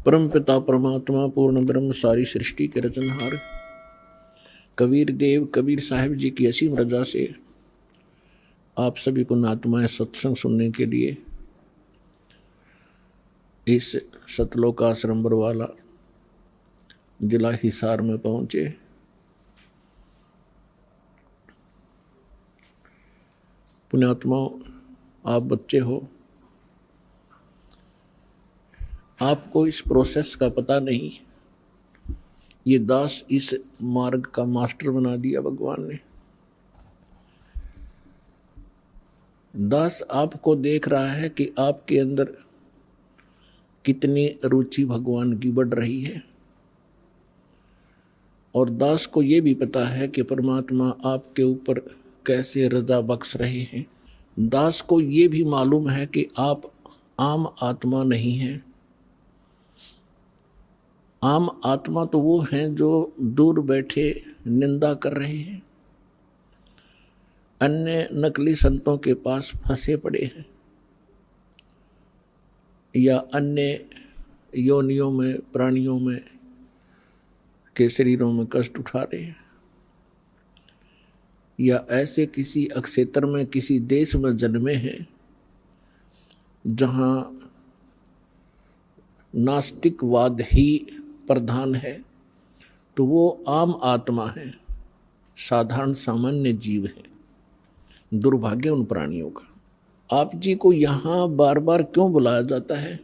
परम पिता परमात्मा पूर्ण ब्रह्म सारी सृष्टि के रचनहार कबीर देव कबीर साहिब जी की असीम रजा से आप सभी पुण्यात्माएं सत्संग सुनने के लिए इस सतलोक आश्रम बरवाला जिला हिसार में पहुंचे। पुण्यात्माओं, आप बच्चे हो, आपको इस प्रोसेस का पता नहीं। ये दास इस मार्ग का मास्टर बना दिया भगवान ने। दास आपको देख रहा है कि आपके अंदर कितनी रुचि भगवान की बढ़ रही है, और दास को ये भी पता है कि परमात्मा आपके ऊपर कैसे रजा बख्श रहे हैं। दास को ये भी मालूम है कि आप आम आत्मा नहीं हैं। आम आत्मा तो वो हैं जो दूर बैठे निंदा कर रहे हैं, अन्य नकली संतों के पास फंसे पड़े हैं, या अन्य योनियों में प्राणियों में के शरीरों में कष्ट उठा रहे हैं, या ऐसे किसी अक्षेत्र में किसी देश में जन्मे हैं जहाँ नास्तिकवाद ही प्रधान है, तो वो आम आत्मा है, साधारण सामान्य जीव है। दुर्भाग्य उन प्राणियों का। आप जी को यहाँ बार बार क्यों बुलाया जाता है?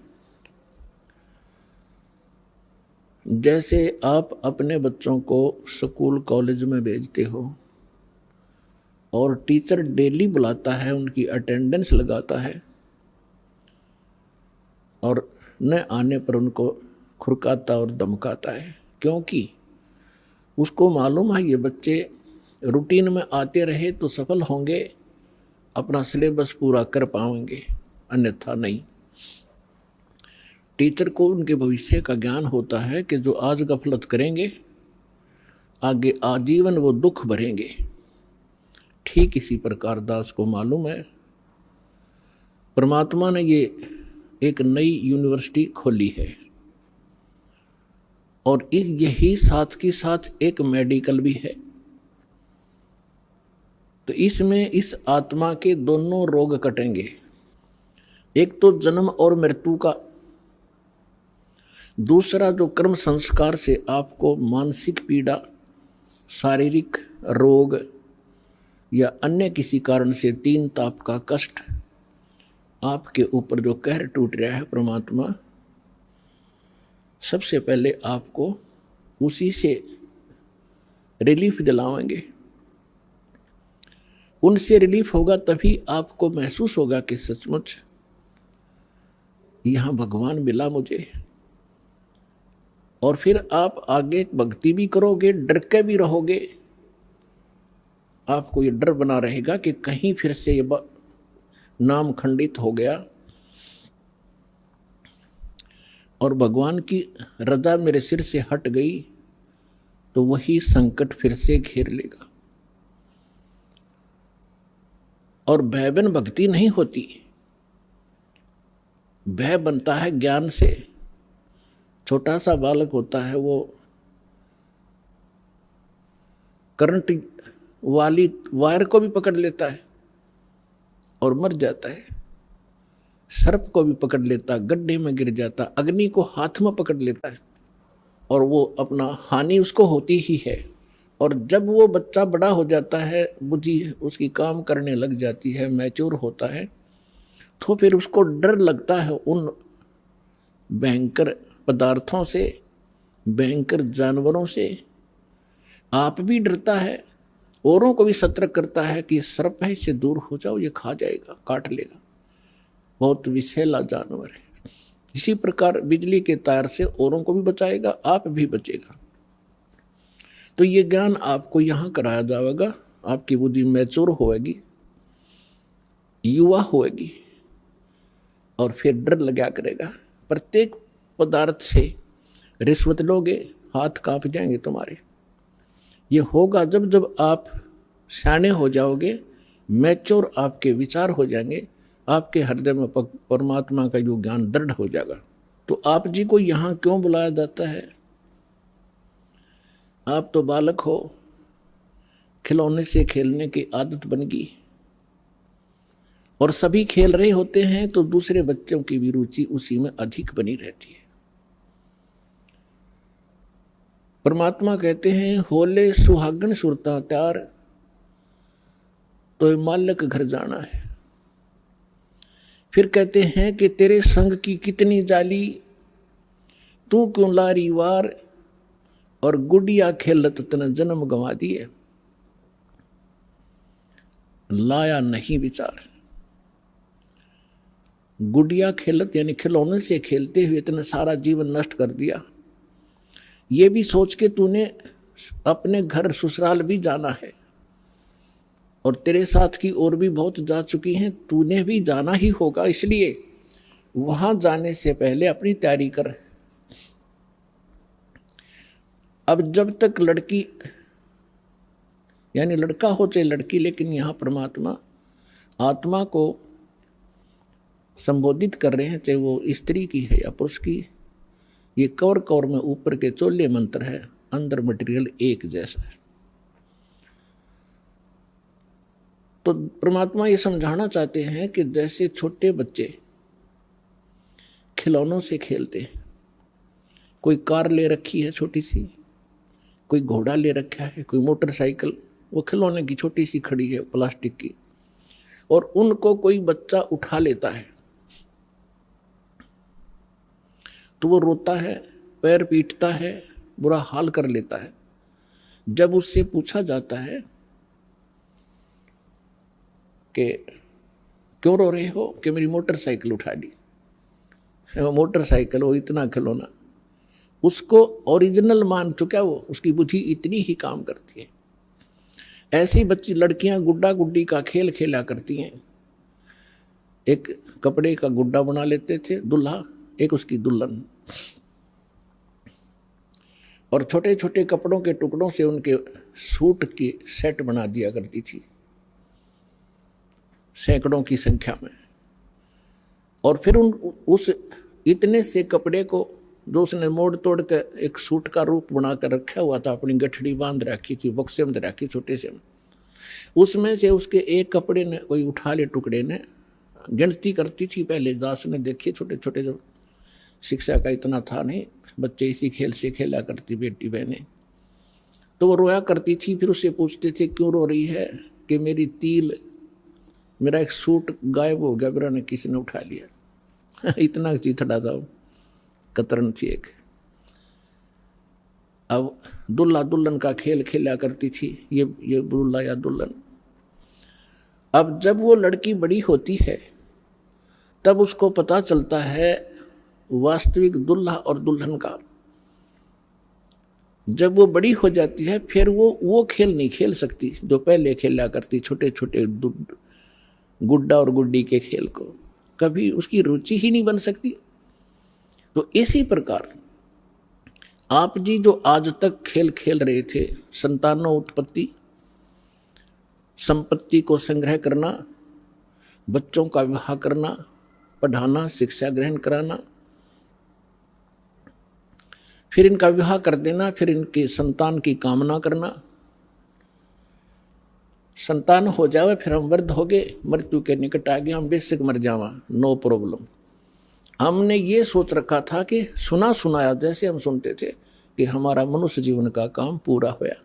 जैसे आप अपने बच्चों को स्कूल कॉलेज में भेजते हो और टीचर डेली बुलाता है, उनकी अटेंडेंस लगाता है, और न आने पर उनको खुरकाता और धमकाता है, क्योंकि उसको मालूम है ये बच्चे रूटीन में आते रहे तो सफल होंगे, अपना सिलेबस पूरा कर पाएंगे, अन्यथा नहीं। टीचर को उनके भविष्य का ज्ञान होता है कि जो आज गफलत करेंगे आगे आजीवन वो दुख भरेंगे। ठीक इसी प्रकार दास को मालूम है परमात्मा ने ये एक नई यूनिवर्सिटी खोली है, और यही साथ के साथ एक मेडिकल भी है। तो इसमें इस आत्मा के दोनों रोग कटेंगे, एक तो जन्म और मृत्यु का, दूसरा जो कर्म संस्कार से आपको मानसिक पीड़ा, शारीरिक रोग या अन्य किसी कारण से तीन ताप का कष्ट आपके ऊपर जो कहर टूट रहा है, परमात्मा सबसे पहले आपको उसी से रिलीफ दिलाएंगे। उनसे रिलीफ होगा तभी आपको महसूस होगा कि सचमुच यहाँ भगवान मिला मुझे। और फिर आप आगे भक्ति भी करोगे, डर के भी रहोगे। आपको ये डर बना रहेगा कि कहीं फिर से ये नाम खंडित हो गया और भगवान की रजा मेरे सिर से हट गई तो वही संकट फिर से घेर लेगा। और भय बिन भक्ति नहीं होती, भय बनता है ज्ञान से। छोटा सा बालक होता है, वो करंट वाली वायर को भी पकड़ लेता है और मर जाता है, सर्प को भी पकड़ लेता, गड्ढे में गिर जाता, अग्नि को हाथ में पकड़ लेता है, और वो अपना हानि उसको होती ही है। और जब वो बच्चा बड़ा हो जाता है, बुद्धि उसकी काम करने लग जाती है, मैच्योर होता है, तो फिर उसको डर लगता है उन भयंकर पदार्थों से, भयंकर जानवरों से। आप भी डरता है, औरों को भी सतर्क करता है कि सर्प है, इससे दूर हो जाओ, ये खा जाएगा, काट लेगा, बहुत विषैला जानवर है। इसी प्रकार बिजली के तार से औरों को भी बचाएगा, आप भी बचेगा। तो ये ज्ञान आपको यहाँ कराया जाएगा। आपकी बुद्धि मैच्योर होएगी, युवा होएगी, और फिर डर लगा करेगा। प्रत्येक पदार्थ से रिश्वत लोगे, हाथ कांप जाएंगे तुम्हारे। ये होगा जब जब आप सियाने हो जाओगे, मैच्योर आपके विचार हो जाएंगे, आपके हृदय में परमात्मा का जो ज्ञान दृढ़ हो जाएगा। तो आप जी को यहां क्यों बुलाया जाता है? आप तो बालक हो, खिलौने से खेलने की आदत बन गई और सभी खेल रहे होते हैं तो दूसरे बच्चों की भी रुचि उसी में अधिक बनी रहती है। परमात्मा कहते हैं होले सुहागन सुरता त्यार, तो मालक घर जाना है। फिर कहते हैं कि तेरे संग की कितनी जाली, तू क्यों लारी वार, और गुड़िया खेलत तन जन्म गंवा दिए, लाया नहीं विचार। गुड़िया खेलत यानी खिलौने से खेलते हुए इतना सारा जीवन नष्ट कर दिया। ये भी सोच के तूने अपने घर ससुराल भी जाना है और तेरे साथ की और भी बहुत जा चुकी हैं, तूने भी जाना ही होगा, इसलिए वहां जाने से पहले अपनी तैयारी कर। अब जब तक लड़की यानी लड़का हो चाहे लड़की, लेकिन यहां परमात्मा आत्मा को संबोधित कर रहे हैं, चाहे वो स्त्री की है या पुरुष की। ये कौर कौर में ऊपर के चोले मंत्र है, अंदर मटेरियल एक जैसा है। तो परमात्मा ये समझाना चाहते हैं कि जैसे छोटे बच्चे खिलौनों से खेलते हैं, कोई कार ले रखी है छोटी सी, कोई घोड़ा ले रखा है, कोई मोटरसाइकिल, वो खिलौने की छोटी सी खड़ी है प्लास्टिक की, और उनको कोई बच्चा उठा लेता है तो वो रोता है, पैर पीटता है, बुरा हाल कर लेता है। जब उससे पूछा जाता है कि क्यों रो रहे हो, कि मेरी मोटरसाइकिल उठा ली, वो मोटरसाइकिल, वो इतना खिलौना, उसको ओरिजिनल मान चुका, वो उसकी बुद्धि इतनी ही काम करती है। ऐसी बच्ची लड़कियां गुड्डा गुड्डी का खेल खेला करती हैं। एक कपड़े का गुड्डा बना लेते थे दूल्हा, एक उसकी दुल्हन, और छोटे छोटे कपड़ों के टुकड़ों से उनके सूट के सेट बना दिया करती थी, सैकड़ों की संख्या में। और फिर उस इतने से कपड़े को जो उसने मोड़ तोड़ कर एक सूट का रूप बनाकर रखा हुआ था, अपनी गठड़ी बांध रखी थी, बक्से में रखी छोटे से, उसमें से उसके एक कपड़े ने कोई उठा ले, टुकड़े ने गिनती करती थी। पहले दास ने देखी, छोटे छोटे, जो शिक्षा का इतना था नहीं, बच्चे इसी खेल से खेला करती बेटी बहनें, तो वो रोया करती थी। फिर उससे पूछते थे क्यों रो रही है, कि मेरी तिल, मेरा एक सूट गायब हो गया, मेरा ने किसी ने उठा लिया। इतना चीथड़ा था, कतरन थी एक। अब दुल्हा दुल्हन का खेल खेला करती थी, ये दुल्हा या दुल्हन। अब जब वो लड़की बड़ी होती है तब उसको पता चलता है वास्तविक दुल्हा और दुल्हन का। जब वो बड़ी हो जाती है फिर वो खेल नहीं खेल सकती जो पहले खेला करती, छोटे छोटे गुड्डा और गुड्डी के खेल को, कभी उसकी रुचि ही नहीं बन सकती। तो इसी प्रकार आप जी जो आज तक खेल खेल रहे थे, संतानों उत्पत्ति, संपत्ति को संग्रह करना, बच्चों का विवाह करना, पढ़ाना, शिक्षा ग्रहण कराना, फिर इनका विवाह कर देना, फिर इनके संतान की कामना करना, संतान हो जावे, फिर हम वृद्ध हो गए, मृत्यु के निकट आ गए, हम बेशक मर जावा, नो प्रॉब्लम। हमने ये सोच रखा था कि सुना सुनाया जैसे हम सुनते थे कि हमारा मनुष्य जीवन का काम पूरा होया।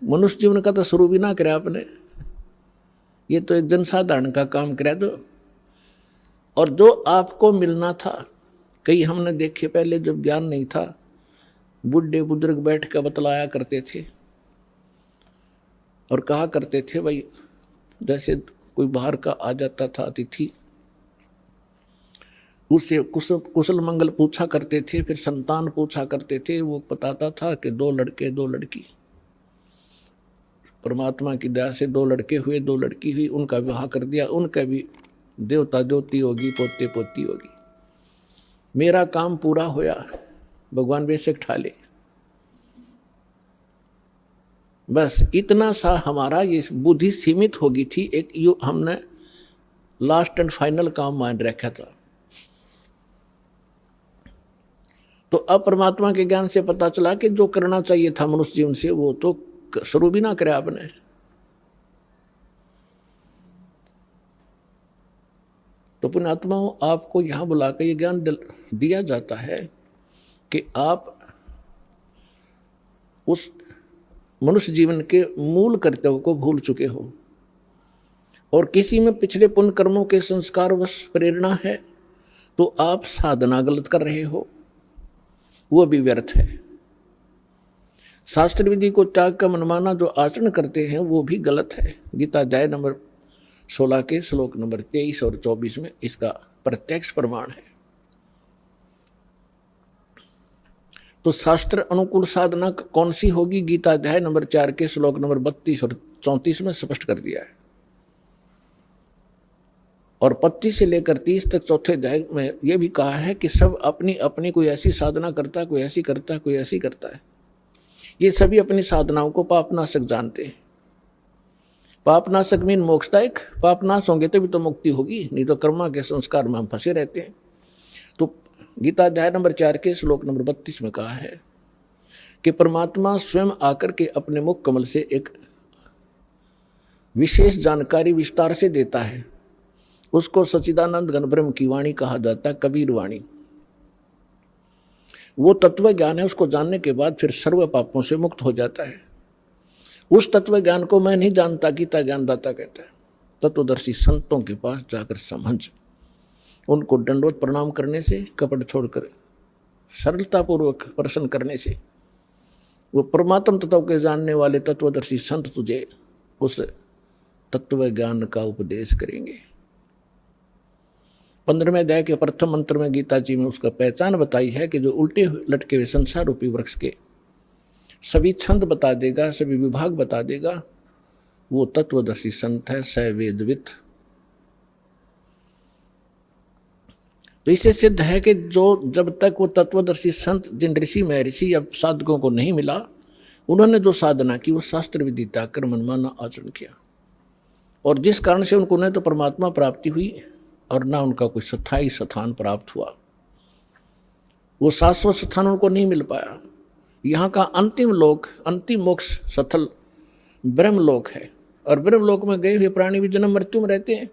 मनुष्य जीवन का तो शुरू भी ना कराया आपने, ये तो एक जनसाधारण का काम करा दो। और जो आपको मिलना था, कई हमने देखे पहले जब ज्ञान नहीं था, बुढ़े बुजुर्ग बैठ कर बतलाया करते थे और कहा करते थे, भाई जैसे कोई बाहर का आ जाता था अतिथि, उससे कुशल मंगल पूछा करते थे, फिर संतान पूछा करते थे। वो बताता था कि 2 लड़के 2 लड़की, परमात्मा की दया से 2 लड़के हुए, 2 लड़की हुई, उनका विवाह कर दिया, उनका भी देवता ज्योति होगी, पोते पोती होगी, मेरा काम पूरा होया, भगवान बेशक ठाले। बस इतना सा हमारा ये बुद्धि सीमित होगी थी, एक हमने लास्ट एंड फाइनल काम मान रखा था। तो अब परमात्मा के ज्ञान से पता चला कि जो करना चाहिए था मनुष्य जीवन से वो तो शुरू भी ना करे आपने। तो पुण्यात्माओं, आपको यहां बुलाकर ये ज्ञान दिया जाता है कि आप उस मनुष्य जीवन के मूल कर्तव्य को भूल चुके हो और किसी में पिछले पुण्य कर्मों के संस्कारवश प्रेरणा है तो आप साधना गलत कर रहे हो, वो भी व्यर्थ है। शास्त्र विधि को त्याग का मनमाना जो आचरण करते हैं वो भी गलत है। गीता अध्याय नंबर 16 के श्लोक नंबर 23 और 24 में इसका प्रत्यक्ष प्रमाण है। तो शास्त्र अनुकूल साधना कौन सी होगी? गीता अध्याय नंबर 4 के श्लोक नंबर 32 और 34 में स्पष्ट कर दिया है। और 25 से लेकर 30 तक चौथे अध्याय में यह भी कहा है कि सब अपनी अपनी कोई ऐसी साधना करता है, कोई ऐसी करता है, कोई ऐसी करता है। ये सभी अपनी साधनाओं को पापनाशक जानते हैं। पापनाशक मीन मोक्षदायक। पापनाश होंगे तभी तो मुक्ति होगी, नहीं तो कर्मा के संस्कार में हम फंसे रहते हैं। तो गीता अध्याय नंबर 4 के श्लोक नंबर 32 में कहा है कि परमात्मा स्वयं आकर के अपने मुख कमल से एक विशेष जानकारी विस्तार से देता है। उसको सच्चिदानंद घन ब्रह्म की वाणी कहा जाता है, कबीर वाणी। वो तत्व ज्ञान है, उसको जानने के बाद फिर सर्व पापों से मुक्त हो जाता है। उस तत्व ज्ञान को मैं नहीं जानता गीता ज्ञानदाता कहता है। तत्वदर्शी संतों के पास जाकर समझ, उनको दंडवत प्रणाम करने से, कपट छोड़कर सरलतापूर्वक प्रश्न करने से वो परमात्म तत्व के जानने वाले तत्वदर्शी संत तुझे उस तत्व ज्ञान का उपदेश करेंगे। 15वें अध्याय के प्रथम मंत्र में गीता जी में उसका पहचान बताई है कि जो उल्टे लटके हुए संसार रूपी वृक्ष के सभी छंद बता देगा, सभी विभाग बता देगा, वो तत्वदर्शी संत है, स वेदवित। तो इससे सिद्ध है कि जो जब तक वो तत्वदर्शी संत जिन ऋषि महर्षि या साधकों को नहीं मिला, उन्होंने जो साधना की वो शास्त्र विधि त्याग कर मनमाना आचरण किया, और जिस कारण से उनको न तो परमात्मा प्राप्ति हुई और ना उनका कोई स्थायी स्थान प्राप्त हुआ। वो शाश्वत स्थान उनको नहीं मिल पाया। यहाँ का अंतिम लोक, अंतिम मोक्ष स्थल ब्रह्मलोक है, और ब्रह्मलोक में गए हुए प्राणी भी जन्म मृत्यु में रहते हैं।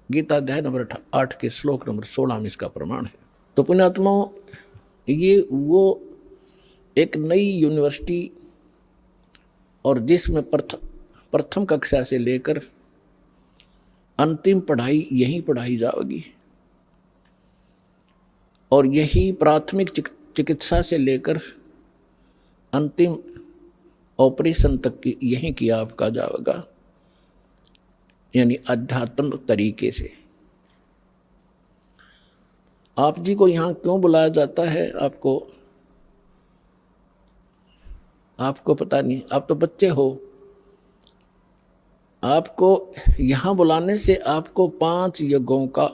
गीता अध्याय नंबर 8 के श्लोक नंबर 16 में इसका प्रमाण है। तो पुण्यात्माओं, ये वो एक नई यूनिवर्सिटी और जिसमें प्रथम कक्षा से लेकर अंतिम पढ़ाई यहीं पढ़ाई जाएगी, और यही प्राथमिक चिकित्सा से लेकर अंतिम ऑपरेशन तक की यहीं किया आपका जाएगा, यानी अध्यात्म तरीके से। आप जी को यहाँ क्यों बुलाया जाता है आपको पता नहीं, आप तो बच्चे हो। आपको यहाँ बुलाने से आपको 5 यज्ञों का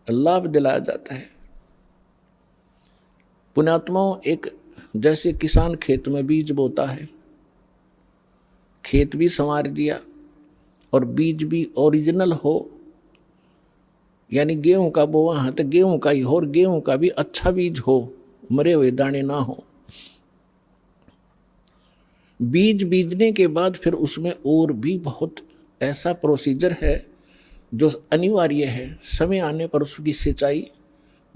लाभ दिलाया जाता है। पुण्यात्माओं, एक जैसे किसान खेत में बीज बोता है, खेत भी संवार दिया और बीज भी ओरिजिनल हो, यानी गेहूं का बोआ है तो गेहूं का ही हो, और गेहूं का भी अच्छा बीज हो, मरे हुए दाने ना हो। बीज बीजने के बाद फिर उसमें और भी बहुत ऐसा प्रोसीजर है जो अनिवार्य है। समय आने पर उसकी सिंचाई,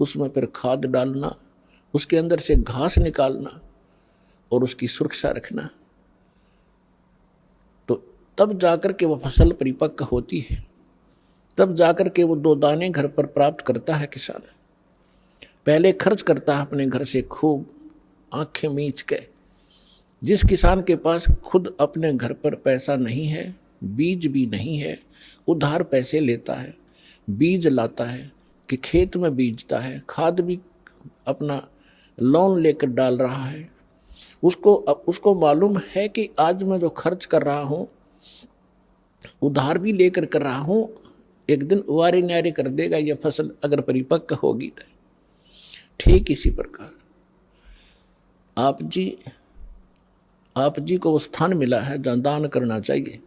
उसमें फिर खाद डालना, उसके अंदर से घास निकालना और उसकी सुरक्षा रखना, तो तब जाकर के वो फसल परिपक्व होती है, तब जाकर के वो 2 दाने घर पर प्राप्त करता है किसान। पहले खर्च करता है अपने घर से खूब आंखें मींच के। जिस किसान के पास खुद अपने घर पर पैसा नहीं है, बीज भी नहीं है, उधार पैसे लेता है, बीज लाता है कि खेत में बीजता है, खाद भी अपना लोन लेकर डाल रहा है, उसको मालूम है कि आज मैं जो खर्च कर रहा हूँ, उधार भी लेकर कर रहा हूँ, एक दिन वारे न्यारे कर देगा यह फसल अगर परिपक्व होगी। ठीक इसी प्रकार आप जी को वो स्थान मिला है जहाँ दान करना चाहिए।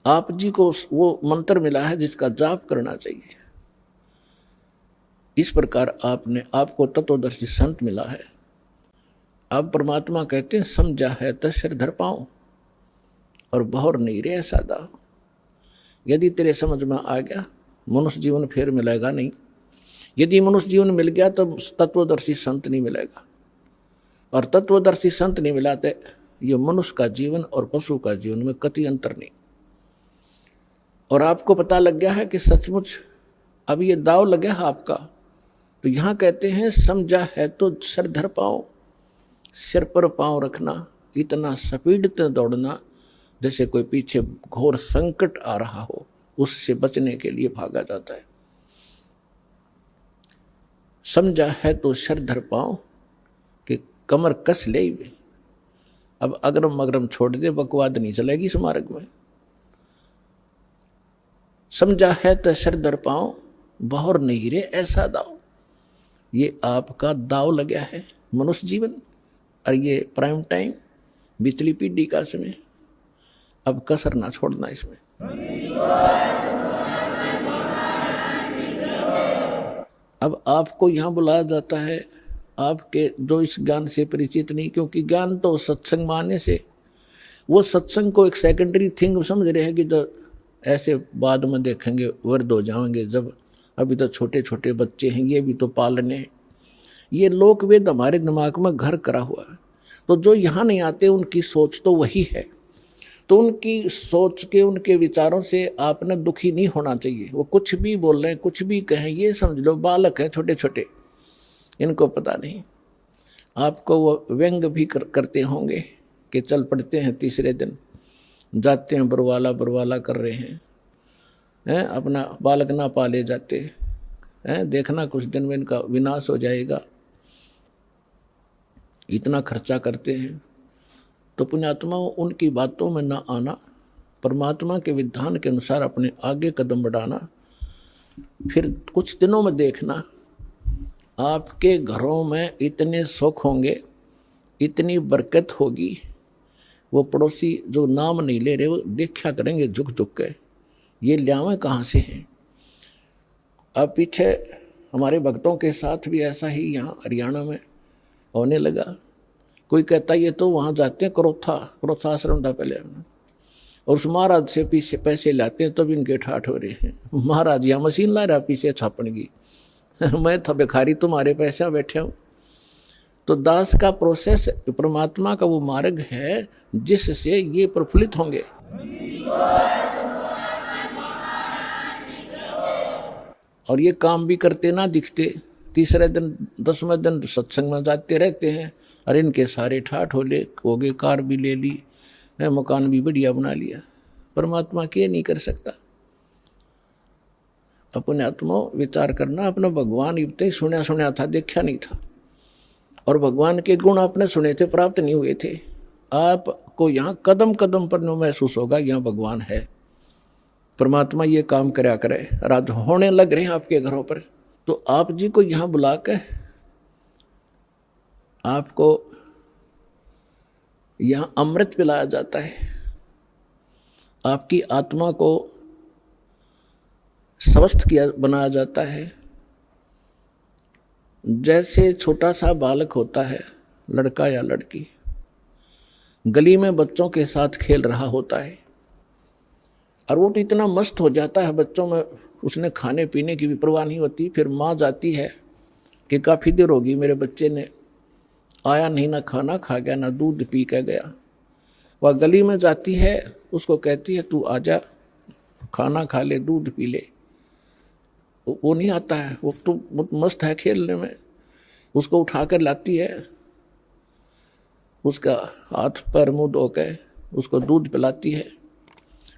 आप जी को वो मंत्र मिला है जिसका जाप करना चाहिए। इस प्रकार आपको तत्वदर्शी संत मिला है। अब परमात्मा कहते हैं समझा है तो सिर धर पाऊं और बहुर नहीं रे ऐसा दाव। यदि तेरे समझ में आ गया मनुष्य जीवन फिर मिलेगा नहीं। यदि मनुष्य जीवन मिल गया तो तत्वदर्शी संत नहीं मिलेगा, और तत्वदर्शी संत नहीं मिला तो ये मनुष्य का जीवन और पशु का जीवन में कतई अंतर नहीं। और आपको पता लग गया है कि सचमुच अब ये दाव लगे आपका, तो यहां कहते हैं समझा है तो सिर धर पाओ, सिर पर पांव रखना, इतना स्पीड से दौड़ना जैसे कोई पीछे घोर संकट आ रहा हो, उससे बचने के लिए भागा जाता है। समझा है तो सिर धर पाओ कि कमर कस ले। अब अगरम मगरम छोड़ दे, बकवाद नहीं चलेगी इस मार्ग में। समझा है तो सिर धर पाओ, बहुर नहीं रे ऐसा दाव। ये आपका दाव लगा है मनुष्य जीवन, और ये प्राइम टाइम बिचली पीढ़ी का समय। अब कसर ना छोड़ना इसमें। अब आपको यहां बुलाया जाता है, आपके जो इस ज्ञान से परिचित नहीं, क्योंकि ज्ञान तो सत्संग माने से, वो सत्संग को एक सेकेंडरी थिंग समझ रहे हैं कि जो ऐसे बाद में देखेंगे वर्द हो जाएंगे, जब अभी तो छोटे छोटे बच्चे हैं, ये भी तो पालने। ये लोक वेद हमारे दिमाग में घर करा हुआ है। तो जो यहाँ नहीं आते उनकी सोच तो वही है, तो उनकी सोच के उनके विचारों से आपने दुखी नहीं होना चाहिए। वो कुछ भी बोल रहे हैं, कुछ भी कहें, ये समझ लो बालक हैं छोटे छोटे, इनको पता नहीं। आपको वो व्यंग भी करते होंगे कि चल पड़ते हैं, तीसरे दिन जाते हैं बरवाला कर रहे हैं, अपना बालक ना पाले जाते हैं, देखना कुछ दिन में इनका विनाश हो जाएगा, इतना खर्चा करते हैं। तो पुण्यात्मा उनकी बातों में ना आना, परमात्मा के विधान के अनुसार अपने आगे कदम बढ़ाना। फिर कुछ दिनों में देखना आपके घरों में इतने सुख होंगे, इतनी बरकत होगी, वो पड़ोसी जो नाम नहीं ले रहे वो देखा करेंगे झुक झुक के, ये ल्यावें कहाँ से हैं। अब पीछे हमारे भक्तों के साथ भी ऐसा ही यहाँ हरियाणा में होने लगा। कोई कहता ये तो वहाँ जाते हैं क्रोथा आश्रम था पहले, और उस महाराज से पीछे पैसे लाते हैं तब इनके ठाठ हो रहे हैं। महाराज यहाँ मशीन ला रहा पीछे छापन की मैं था भिखारी, तुम्हारे पैसे बैठे हूँ। तो दास का प्रोसेस परमात्मा का वो मार्ग है जिससे ये प्रफुल्लित होंगे। और ये काम भी करते ना दिखते, तीसरे दिन 10वें दिन सत्संग में जाते रहते हैं, और इनके सारे ठाठ हो गए, कार भी ले ली, मकान भी बढ़िया बना लिया। परमात्मा के नहीं कर सकता। अपने आत्मा विचार करना, अपना भगवान इतने सुना था, देखा नहीं था, और भगवान के गुण आपने सुने थे, प्राप्त नहीं हुए थे। आपको यहाँ कदम कदम पर महसूस होगा यहाँ भगवान है, परमात्मा ये काम करया करे, राज होने लग रहे हैं आपके घरों पर। तो आप जी को यहाँ बुला कर आपको यहाँ अमृत पिलाया जाता है, आपकी आत्मा को स्वस्थ बनाया जाता है। जैसे छोटा सा बालक होता है, लड़का या लड़की, गली में बच्चों के साथ खेल रहा होता है, और वो तो इतना मस्त हो जाता है बच्चों में, उसने खाने पीने की भी परवाह नहीं होती। फिर माँ जाती है कि काफ़ी देर होगी मेरे बच्चे ने आया नहीं, ना खाना खा गया ना दूध पी के गया। वह गली में जाती है, उसको कहती है तू आजा, खाना खा ले, दूध पी ले। वो नहीं आता है, वो तो बहुत मस्त है खेलने में। उसको उठा कर लाती है, उसका हाथ पैर मुँह धो के उसको दूध पिलाती है,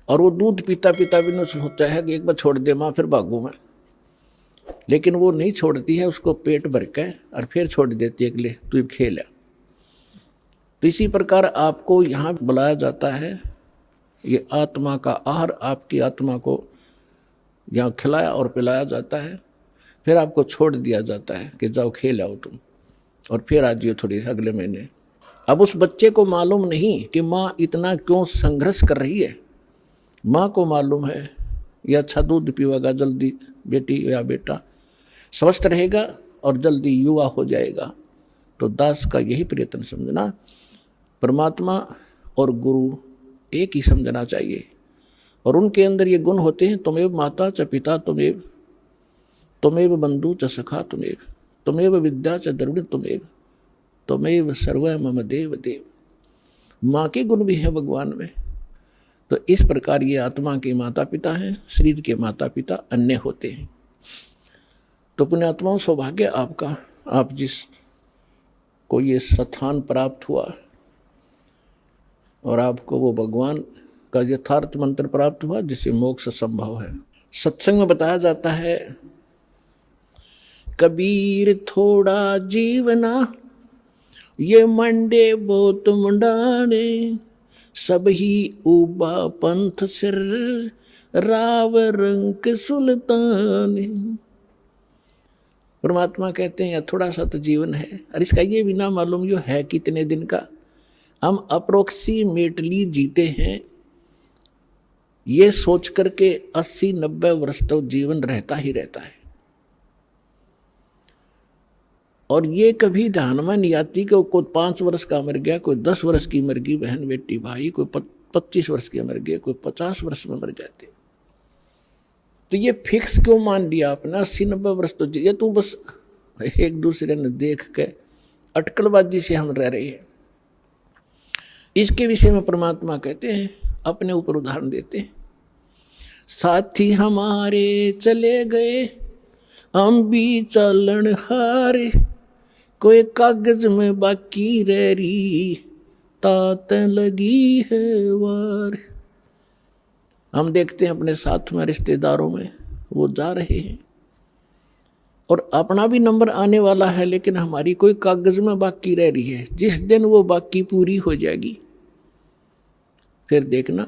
और वो दूध पीता पीता भी नहीं सोचता है कि एक बार छोड़ दे माँ फिर भागूँ मैं, लेकिन वो नहीं छोड़ती है, उसको पेट भर के और फिर छोड़ देती है कि ले तू खेल। तो इसी प्रकार आपको यहाँ बुलाया जाता है, ये आत्मा का आहार आपकी आत्मा को यहाँ खिलाया और पिलाया जाता है, फिर आपको छोड़ दिया जाता है कि जाओ खेल आओ तुम, और फिर आ जाइए थोड़ी अगले महीने। अब उस बच्चे को मालूम नहीं कि माँ इतना क्यों संघर्ष कर रही है। माँ को मालूम है ये अच्छा दूध पीवेगा जल्दी बेटी या बेटा, स्वस्थ रहेगा और जल्दी युवा हो जाएगा। तो दास का यही प्रयत्न समझना, परमात्मा और गुरु एक ही समझना चाहिए। और उनके अंदर ये गुण होते हैं, तुमेव माता च पिता तुमेव, तुमेव बंधु च सखा तुमेव, तुमेव विद्या च द्रविण तुमेव, तुमेव सर्व मम देव देव। माँ के गुण भी है भगवान में। तो इस प्रकार ये आत्मा के माता पिता हैं, शरीर के माता पिता अन्य होते हैं। तो पुण्यात्माओं, सौभाग्य आपका, आप जिस को ये स्थान प्राप्त हुआ और आपको वो भगवान का यथार्थ मंत्र प्राप्त हुआ जिससे मोक्ष संभव है। सत्संग में बताया जाता है, कबीर थोड़ा जीवना ये मंडे बहुत मुंडाने, सब ही उबा पंथ सिर राव रंग सुल्तान। परमात्मा कहते हैं थोड़ा सा तो जीवन है, और इसका ये भी ना मालूम जो है कितने दिन का। हम अप्रोक्सीमेटली जीते हैं ये सोच करके 80-90 वर्ष तो जीवन रहता ही रहता है। और ये कभी ध्यान में नहीं आती कि कोई 5 वर्ष का मर गया, कोई 10 वर्ष की मर गई बहन बेटी भाई, कोई 25 वर्ष की मर गया, कोई 50 वर्ष में मर जाते। तो ये फिक्स क्यों मान लिया आपने 80-90 वर्ष? तो ये तू बस एक दूसरे ने देख के अटकलबाजी से हम रह रहे हैं। इसके विषय में परमात्मा कहते हैं, अपने ऊपर उदाहरण देते हैं, साथी हमारे चले गए हम भी चलन हारे, कोई कागज में बाकी रह रही तात लगी है वार। हम देखते हैं अपने साथ में रिश्तेदारों में वो जा रहे हैं और अपना भी नंबर आने वाला है, लेकिन हमारी कोई कागज में बाकी रह रही है। जिस दिन वो बाकी पूरी हो जाएगी फिर देखना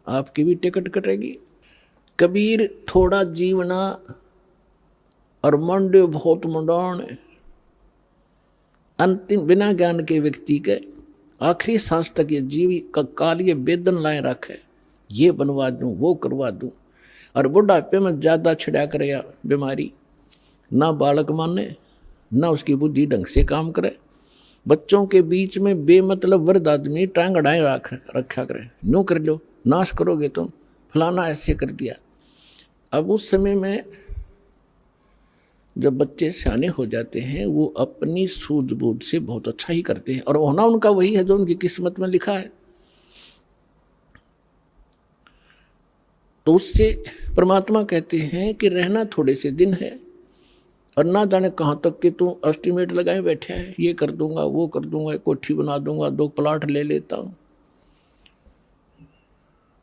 आपकी भी टिकट कटेगी। कबीर थोड़ा जीवना और मंडे बहुत मुंडान। अंतिम बिना ज्ञान के व्यक्ति के आखिरी सांस तक ये जीवी का काल ये वेदन लाए रखे, ये बनवा दूं वो करवा दूं। और बुढ़ापे में ज्यादा छिड़ा करेगा बीमारी, ना बालक माने ना उसकी बुद्धि ढंग से काम करे। बच्चों के बीच में बेमतलब वृद्ध आदमी टांग अड़ाए रखा करे, नो कर लो नाश करोगे तुम, फलाना ऐसे कर दिया। अब उस समय में जब बच्चे सियाने हो जाते हैं वो अपनी सूझबूझ से बहुत अच्छा ही करते हैं, और होना उनका वही है जो उनकी किस्मत में लिखा है। तो उससे परमात्मा कहते हैं कि रहना थोड़े से दिन है, और ना जाने कहाँ तक कि तू एस्टिमेट लगाए बैठे है, ये कर दूंगा वो कर दूंगा, कोठी बना दूंगा, 2 प्लाट ले लेता हूं।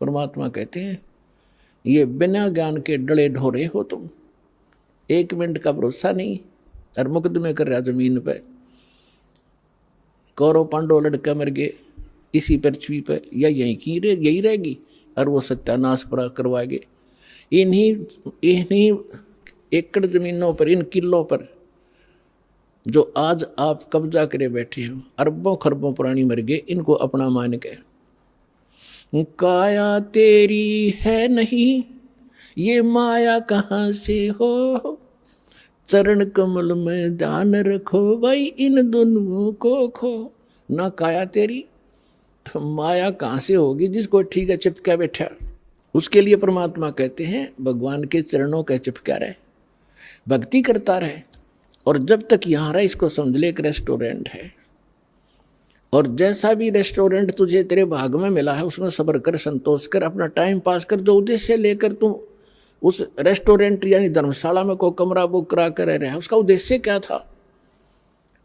परमात्मा कहते हैं ये बिना ज्ञान के डले ढोरे हो तुम, 1 मिनट का भरोसा नहीं। और मुकदमे कर रहा जमीन पे, कौरव पांडव लड़का मर गए इसी पृथ्वी पे, या यही रहेगी, और वो सत्यानाश पर करवाएंगे। इन्हीं एकड़ जमीनों पर, इन किलों पर जो आज आप कब्जा करे बैठे हो, अरबों खरबों पुरानी मर गए, इनको अपना मान के। काया तेरी है नहीं ये माया कहाँ से हो, चरण कमल में ध्यान रखो भाई इन दोनों को खो। ना काया तेरी तो माया कहाँ से होगी जिसको ठीक है चिपका बैठा। उसके लिए परमात्मा कहते हैं भगवान के चरणों का चिपका रहे, भक्ति करता रहे। और जब तक यहाँ रहे इसको समझ ले एक रेस्टोरेंट है, और जैसा भी रेस्टोरेंट तुझे तेरे भाग में मिला है उसमें सब्र कर, संतोष कर, अपना टाइम पास कर। जो उद्देश्य लेकर तुम उस रेस्टोरेंट यानी धर्मशाला में कोई कमरा बुक करा कर रह रहा है, उसका उद्देश्य क्या था,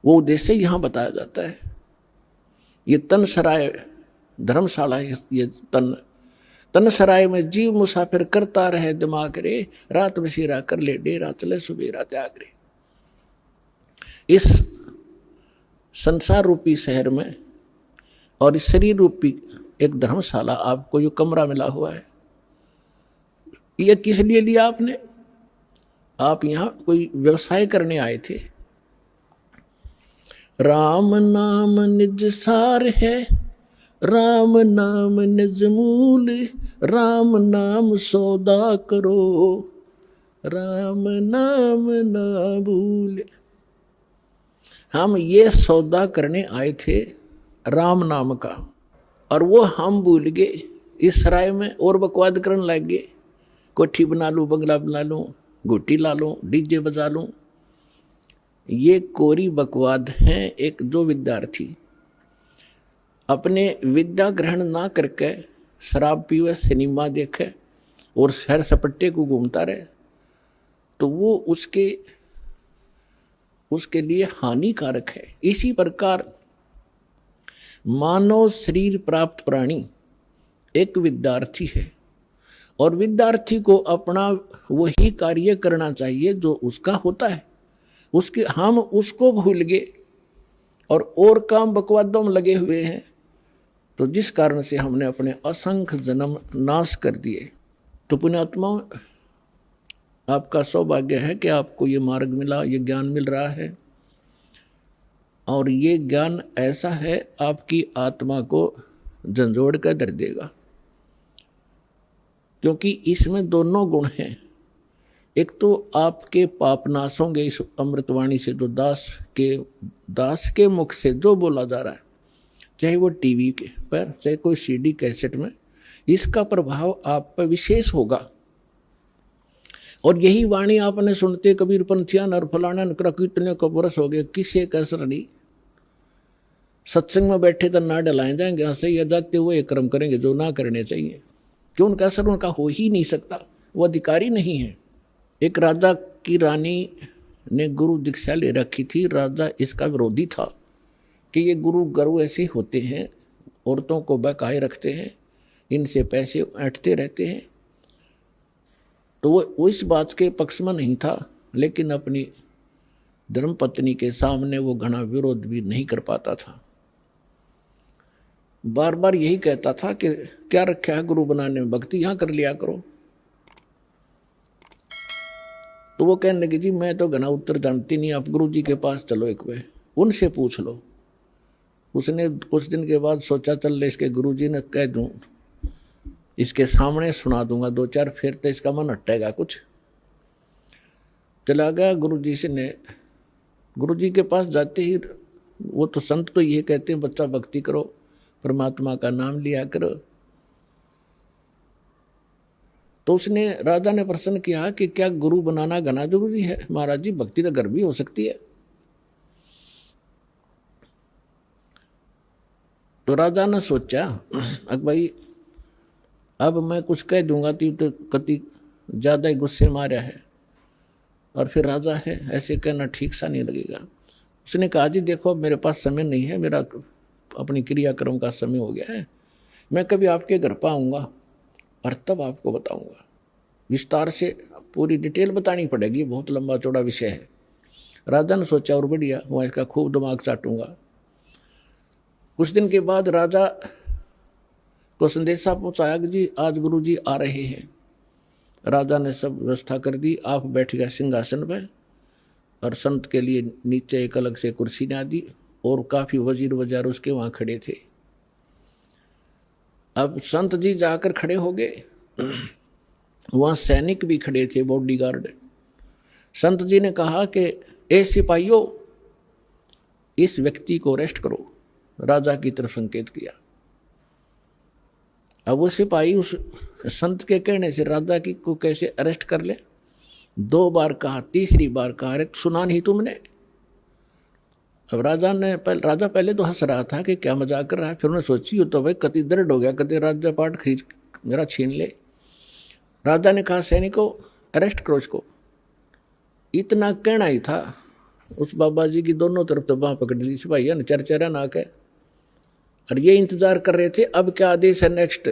वो उद्देश्य यहाँ बताया जाता है। ये तन सराय धर्मशाला है, ये तन सराय में जीव मुसाफिर करता रहे दिमाग रे, रात बसेरा कर ले डेरा चले सुबेरा त्याग रे। इस संसार रूपी शहर में और इस शरीर रूपी एक धर्मशाला आपको जो कमरा मिला हुआ है, ये किस लिए लिया आपने? आप यहाँ कोई व्यवसाय करने आए थे। राम नाम निज सार है, राम नाम निज मूल, राम नाम सौदा करो, राम नाम ना भूले। हम ये सौदा करने आए थे राम नाम का, और वो हम भूल गए इस सराय में और बकवाद करने लग गए। कोठी बना लूं, बंगला बना लूं, घुट्टी ला लूं, डीजे बजा लूं। ये कोरी बकवाद है। एक जो विद्यार्थी अपने विद्या ग्रहण ना करके शराब पीवे, सिनेमा देखे और सैर सपट्टे को घूमता रहे, तो वो उसके लिए हानिकारक है। इसी प्रकार मानव शरीर प्राप्त प्राणी एक विद्यार्थी है, और विद्यार्थी को अपना वही कार्य करना चाहिए जो उसका होता है। हम उसको भूल गए और काम बकवादों में लगे हुए हैं, तो जिस कारण से हमने अपने असंख्य जन्म नाश कर दिए। तो पुण्यात्माओं, आपका सौभाग्य है कि आपको ये मार्ग मिला, ये ज्ञान मिल रहा है, और ये ज्ञान ऐसा है आपकी आत्मा को झंझोड़ कर धर देगा, क्योंकि इसमें दोनों गुण हैं। एक तो आपके पाप नाश होंगे इस अमृतवाणी से, जो दास के मुख से जो बोला जा रहा है, चाहे वो टीवी के पर, चाहे कोई सीडी कैसेट में, इसका प्रभाव आप पर विशेष होगा। और यही वाणी आपने सुनते कबीर पंथियान और फलाना नकरा कितने को बरस हो गए, किसे कसर नहीं। सत्संग में बैठे तो ना डलाए जाएंगे, हंसे या जाते हुए कर्म करेंगे जो ना करने चाहिए, क्यों उनका असर उनका हो ही नहीं सकता, वो अधिकारी नहीं है। एक राजा की रानी ने गुरु दीक्षा ले रखी थी। राजा इसका विरोधी था कि ये गुरु गर्व ऐसे होते हैं, औरतों को बहकाए रखते हैं, इनसे पैसे ऐंठते रहते हैं। तो वो इस बात के पक्ष में नहीं था, लेकिन अपनी धर्मपत्नी के सामने वो घना विरोध भी नहीं कर पाता था। बार बार यही कहता था कि क्या रखा है गुरु बनाने में, भक्ति यहां कर लिया करो। तो वो कहने लगी, जी मैं तो घना उत्तर जानती नहीं, आप गुरु जी के पास चलो, एक बार उनसे पूछ लो। उसने कुछ दिन के बाद सोचा, चल इसके गुरु जी ने कह दूं, इसके सामने सुना दूंगा दो चार, फिर तो इसका मन हटेगा कुछ। चला गया गुरु जी से ने। गुरु जी के पास जाते ही, वो तो संत तो ये कहते हैं बच्चा भक्ति करो, परमात्मा का नाम लिया करो। तो उसने, राजा ने प्रश्न किया कि क्या गुरु बनाना घना जरूरी है? महाराज जी, भक्ति तो घर भी हो सकती है। तो राजा ने सोचा, अब भाई अब मैं कुछ कह दूंगा तो कति ज्यादा ही गुस्से मारा है, और फिर राजा है, ऐसे कहना ठीक सा नहीं लगेगा। उसने कहा, जी देखो मेरे पास समय नहीं है, मेरा अपनी क्रियाक्रम का समय हो गया है, मैं कभी आपके घर पर आऊँगा और तब आपको बताऊँगा। विस्तार से पूरी डिटेल बतानी पड़ेगी, बहुत लंबा चौड़ा विषय है। राजा ने सोचा, और बढ़िया, वहाँ इसका खूब दिमाग चाटूंगा। कुछ दिन के बाद राजा को संदेशा पहुँचाया कि जी आज गुरु जी आ रहे हैं। राजा ने सब व्यवस्था कर दी, आप बैठ गया सिंहासन पर, और संत के लिए नीचे एक अलग से कुर्सी ना दी, और काफ़ी वजीर वजार उसके वहाँ खड़े थे। अब संत जी जाकर खड़े हो गए, वहाँ सैनिक भी खड़े थे, बॉडीगार्ड। संत जी ने कहा कि ए सिपाहियों, इस व्यक्ति को अरेस्ट करो। राजा की तरफ संकेत किया। अब वो सिपाही उस संत के कहने से राजा की को कैसे अरेस्ट कर ले? 2 बार कहा, तीसरी बार कहा, अरे सुना नहीं तुमने? अब राजा पहले तो हंस रहा था कि क्या मजाक कर रहा है, फिर उन्होंने सोची तो भाई कति दर्द हो गया, कति राज्य पाठ खरीद मेरा छीन ले। राजा ने कहा, सैनिकों अरेस्ट करो इसको। इतना कहना ही था, उस बाबा जी की दोनों तरफ तो बाँह पकड़ ली सिपाही ने, चरचरा ना कहे, और ये इंतजार कर रहे थे अब क्या आदेश है नेक्स्ट।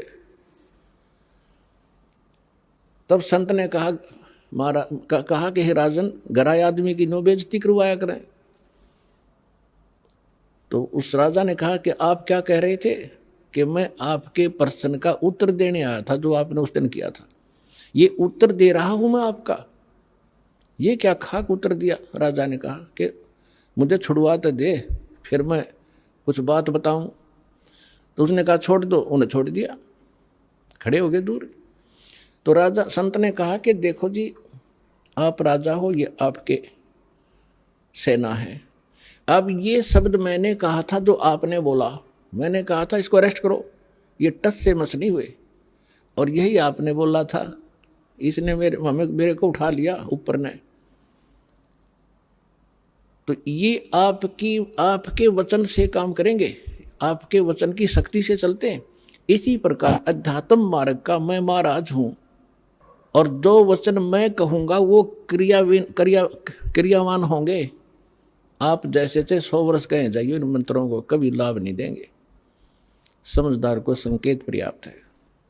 तब संत ने कहा कि हे राजन, घराए आदमी की नो बेइज्जती करवाया करें। तो उस राजा ने कहा कि आप क्या कह रहे थे? कि मैं आपके प्रश्न का उत्तर देने आया था जो आपने उस दिन किया था, ये उत्तर दे रहा हूं मैं आपका। ये क्या खाक उत्तर दिया? राजा ने कहा कि मुझे छुड़वा तो दे, फिर मैं कुछ बात बताऊं। तो उसने कहा छोड़ दो, उन्हें छोड़ दिया, खड़े हो गए दूर। तो राजा संत ने कहा कि देखो जी, आप राजा हो, ये आपके सेना है। अब ये शब्द मैंने कहा था जो आपने बोला, मैंने कहा था इसको अरेस्ट करो, ये टस से मस नहीं हुए, और यही आपने बोला था, इसने मेरे को उठा लिया ऊपर ने। तो ये आपके वचन से काम करेंगे, आपके वचन की शक्ति से चलते हैं। इसी प्रकार अध्यात्म मार्ग का मैं महाराज हूं, और जो वचन मैं कहूंगा वो क्रियावान होंगे। आप जैसे थे 100 वर्ष कहे जाइए, इन मंत्रों को कभी लाभ नहीं देंगे। समझदार को संकेत पर्याप्त है।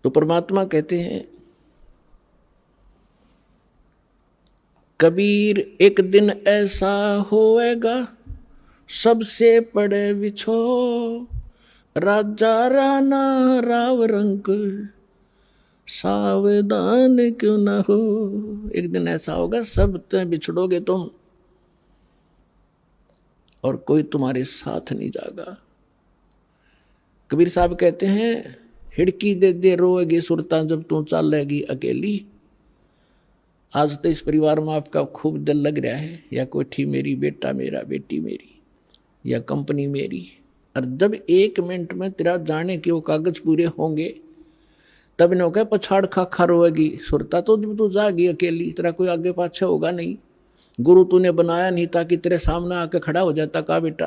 तो परमात्मा कहते हैं, कबीर एक दिन ऐसा होएगा, सबसे पड़े बिछो, राजा राणा राव रंक, सावधान क्यों न हो। एक दिन ऐसा होगा, सब बिछड़ोगे तुम, और कोई तुम्हारे साथ नहीं जागा। कबीर साहब कहते हैं, हिड़की दे दे रोएगी सुरता, जब तू चलेगी अकेली। आज तो इस परिवार में आपका खूब दिल लग रहा है, या कोठी मेरी, बेटा मेरा, बेटी मेरी, या कंपनी मेरी, और जब 1 मिनट में तेरा जाने के वो कागज पूरे होंगे, तब इन्हों कह पछाड़ खा रोएगी सुरता, तो जब तू जाएगी अकेली, तेरा कोई आगे पाछे होगा नहीं। गुरु तूने बनाया नहीं ताकि तेरे सामने आके खड़ा हो जाता का बेटा,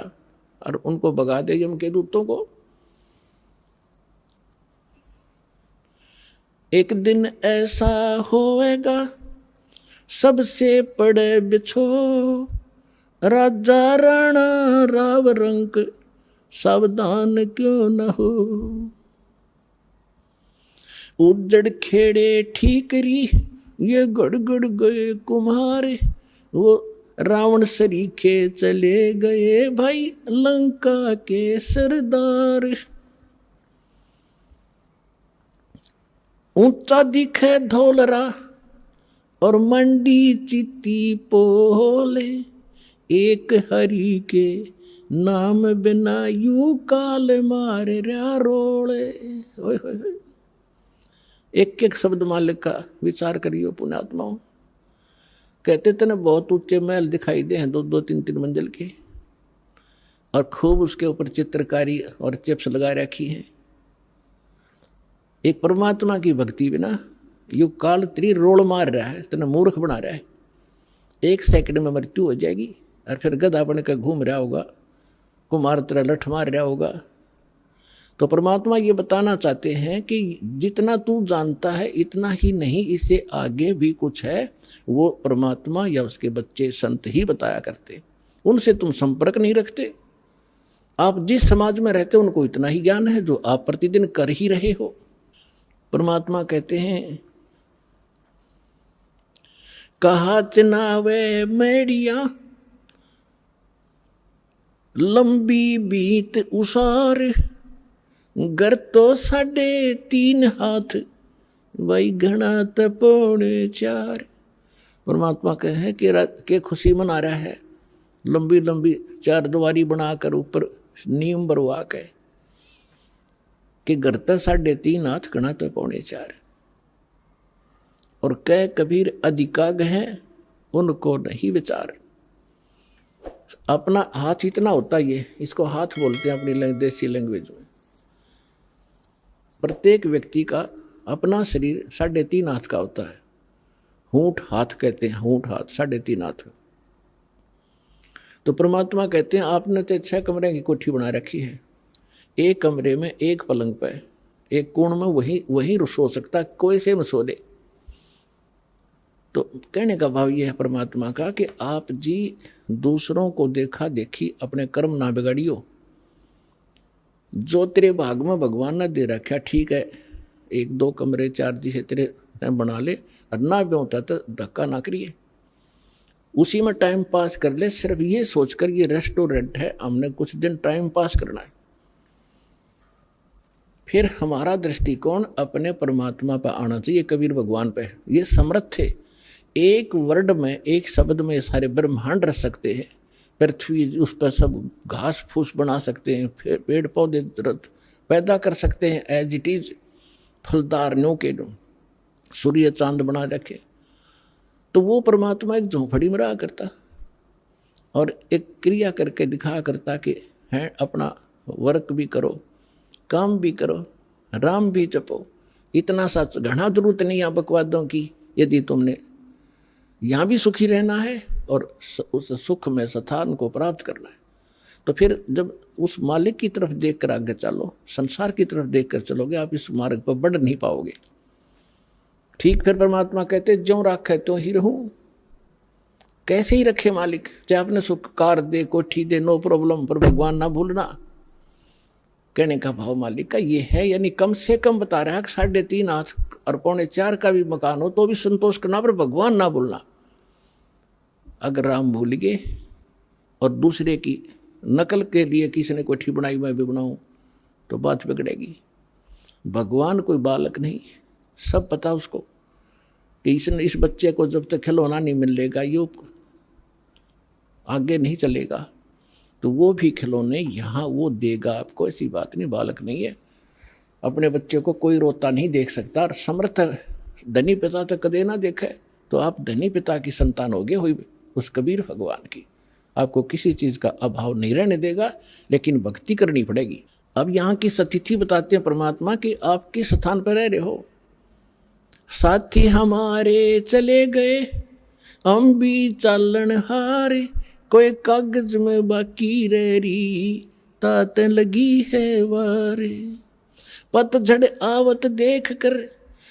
और उनको भगा दे यम के दूतों को। एक दिन ऐसा होएगा, सबसे पड़े बिछो, राजा राणा राव रंक, सावधान क्यों न हो। उजड़ खेड़े ठीकरी, ये गड़गड़ गए कुम्हारे, वो रावण सरीखे चले गए भाई, लंका के सरदार। ऊंचा दिखे धौलरा, और मंडी चित्ती पोले, एक हरि के नाम बिना यू काल मारे रोले। एक एक शब्द मालिक का विचार करियो पुण्यात्माओं। कहते थे ना, बहुत ऊंचे महल दिखाई दे हैं, 2-2, 3-3 मंजिल के, और खूब उसके ऊपर चित्रकारी और चिप्स लगा रखी है। एक परमात्मा की भक्ति बिना यु काल त्री रोल मार रहा है, तना मूर्ख बना रहा है। 1 सेकंड में मृत्यु हो जाएगी, और फिर गधा बन के घूम रहा होगा, कुमार तरह लठ मार रहा होगा। तो परमात्मा ये बताना चाहते हैं कि जितना तू जानता है इतना ही नहीं, इससे आगे भी कुछ है, वो परमात्मा या उसके बच्चे संत ही बताया करते। उनसे तुम संपर्क नहीं रखते। आप जिस समाज में रहते हो उनको इतना ही ज्ञान है जो आप प्रतिदिन कर ही रहे हो। परमात्मा कहते हैं, कहा चनावे मेड़िया, लंबी बीत उसार, घर तो 3.5 हाथ, भाई घना तपोड़े 4। परमात्मा कहे कि खुशी मना रहा है, लंबी लंबी 4 दीवारी बनाकर ऊपर नीम बरवा के, कि घर तो 3.5 हाथ, घना तपोड़े 4। और कह कबीर अधिकाग हैं, उनको नहीं विचार। अपना हाथ इतना होता है, इसको हाथ बोलते हैं अपनी देसी लैंग्वेज में। प्रत्येक व्यक्ति का अपना शरीर 3.5 हाथ का होता है। हूंठ हाथ कहते हैं, हूंठ हाथ 3.5 हाथ का। तो परमात्मा कहते हैं, आपने तो 6 कमरे की कोठी बना रखी है, एक कमरे में एक पलंग पे, एक कोण में वही सो सकता, कोई से में सो ले। तो कहने का भाव यह है परमात्मा का कि आप जी दूसरों को देखा देखी अपने कर्म ना बिगाड़ियो। जो तेरे भाग में भगवान ने दे रखा, ठीक है, 1-2 कमरे 4 जिसे तेरे बना ले, और ना भी होता तो धक्का ना करिए, उसी में टाइम पास कर ले। सिर्फ ये सोचकर ये रेस्टोरेंट है, हमने कुछ दिन टाइम पास करना है। फिर हमारा दृष्टिकोण अपने परमात्मा पर आना चाहिए, कबीर भगवान पे। ये समर्थ थे, एक वर्ड में, एक शब्द में सारे ब्रह्मांड रख सकते हैं। पृथ्वी, उस पर सब घास फूस बना सकते हैं, फिर पेड़ पौधे पैदा कर सकते हैं एज इट इज, फलदार नो के नो, सूर्य चांद बना रखे। तो वो परमात्मा एक झोंपड़ी में रहा करता और एक क्रिया करके दिखा करता कि है अपना वर्क भी करो, काम भी करो, राम भी जपो। इतना सा घना जरूरत नहीं है बकवादों की। यदि तुमने यहाँ भी सुखी रहना है और उस सुख में स्थान को प्राप्त करना है, तो फिर जब उस मालिक की तरफ देखकर आगे चलो, संसार की तरफ देखकर चलोगे, आप इस मार्ग पर बढ़ नहीं पाओगे। ठीक फिर परमात्मा कहते ज्यों राखे त्यों ही रहूं। कैसे ही रखे मालिक, चाहे अपने सुख कार दे, कोठी दे, नो प्रॉब्लम, पर भगवान ना भूलना। कहने का भाव मालिक का ये है, यानी कम से कम बता रहा है कि 3.5 हाथ और 3.25 का भी मकान हो तो भी संतोष करना, पर भगवान ना भूलना। अगर राम भूल गए और दूसरे की नकल के लिए किसी ने कोठी बनाई मैं भी बनाऊं तो बात बिगड़ेगी। भगवान कोई बालक नहीं, सब पता उसको कि इस बच्चे को जब तक खिलौना नहीं मिलेगा ये आगे नहीं चलेगा, तो वो भी खिलौने यहाँ वो देगा आपको। ऐसी बात नहीं, बालक नहीं है। अपने बच्चे को कोई रोता नहीं देख सकता। और समर्थ धनी पिता तक कदे ना देखे, तो आप धनी पिता की संतान होगे हुई उस कबीर भगवान की। आपको किसी चीज का अभाव नहीं रहने देगा, लेकिन भक्ति करनी पड़ेगी। अब यहाँ की सतिथि बताते हैं परमात्मा कि आप किस स्थान पर रह रहे हो। साथी हमारे चले गए, हम भी चालन हारे, कोई कागज में बाकी रह रही, तात लगी है वारे। पतझड़ आवत देख कर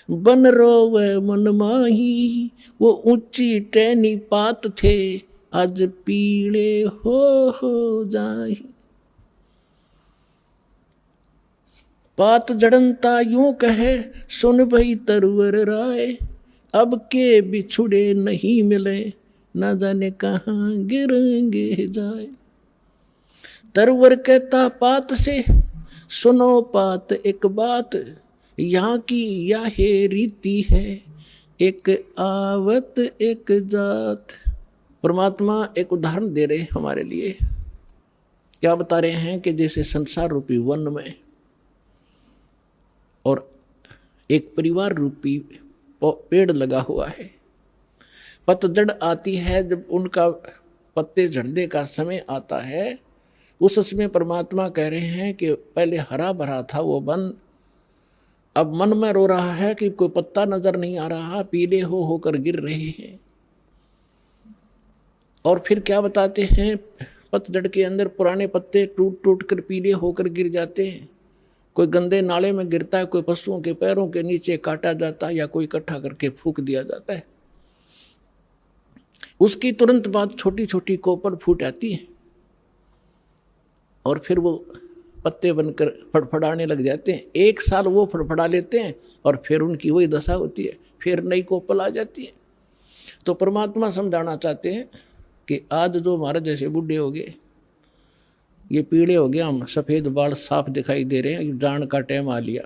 बन रोवे मन माही, वो ऊंची टहनी पात थे, आज पीले हो जाही। पात जड़नता यूं कहे, सुन भई तरवर राय, अब के बिछुड़े नहीं मिले, न जाने कहाँ गिरेंगे जाए। तरवर कहता पात से, सुनो पात एक बात, यहाँ की यह रीति है, एक आवत एक जात। परमात्मा एक उदाहरण दे रहे हमारे लिए। क्या बता रहे हैं कि जैसे संसार रूपी वन में और एक परिवार रूपी पेड़ लगा हुआ है, पतझड़ आती है, जब उनका पत्ते झड़ने का समय आता है, उस समय परमात्मा कह रहे हैं कि पहले हरा भरा था वो वन, अब मन में रो रहा है कि कोई पत्ता नजर नहीं आ रहा, पीले होकर गिर रहे हैं। और फिर क्या बताते हैं, पतझड़ के अंदर पुराने पत्ते टूट टूट कर पीले होकर गिर जाते हैं। कोई गंदे नाले में गिरता है, कोई पशुओं के पैरों के नीचे काटा जाता है, या कोई इकट्ठा करके फूंक दिया जाता है। उसकी तुरंत बाद छोटी छोटी कोपल फूट आती है और फिर वो पत्ते बनकर फड़फड़ाने लग जाते हैं। 1 साल वो फड़फड़ा लेते हैं और फिर उनकी वही दशा होती है, फिर नई कोपल आ जाती है। तो परमात्मा समझाना चाहते हैं कि आज जो हमारे जैसे बूढ़े हो गए, ये पीले हो गए, हम सफ़ेद बाल साफ दिखाई दे रहे हैं, जान का टाइम आ लिया,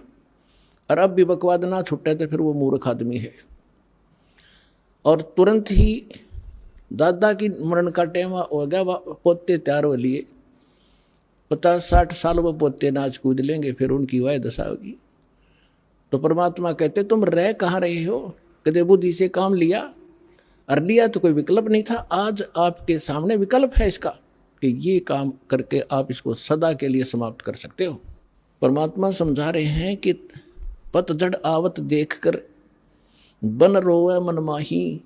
और अब भी बकवाद ना छुटे तो फिर वो मूर्ख आदमी है। और तुरंत ही दादा की मरण का टाइम हो गया, पोते तैयार हो लिए, 50-60 साल वो पोते नाच कूद लेंगे, फिर उनकी वह दशा होगी। तो परमात्मा कहते तुम रह कहाँ रहे हो, कदे बुद्धि से काम लिया, और लिया तो कोई विकल्प नहीं था। आज आपके सामने विकल्प है इसका कि ये काम करके आप इसको सदा के लिए समाप्त कर सकते हो। परमात्मा समझा रहे हैं कि पतझड़ आवत देखकर बन रोवे मन माही,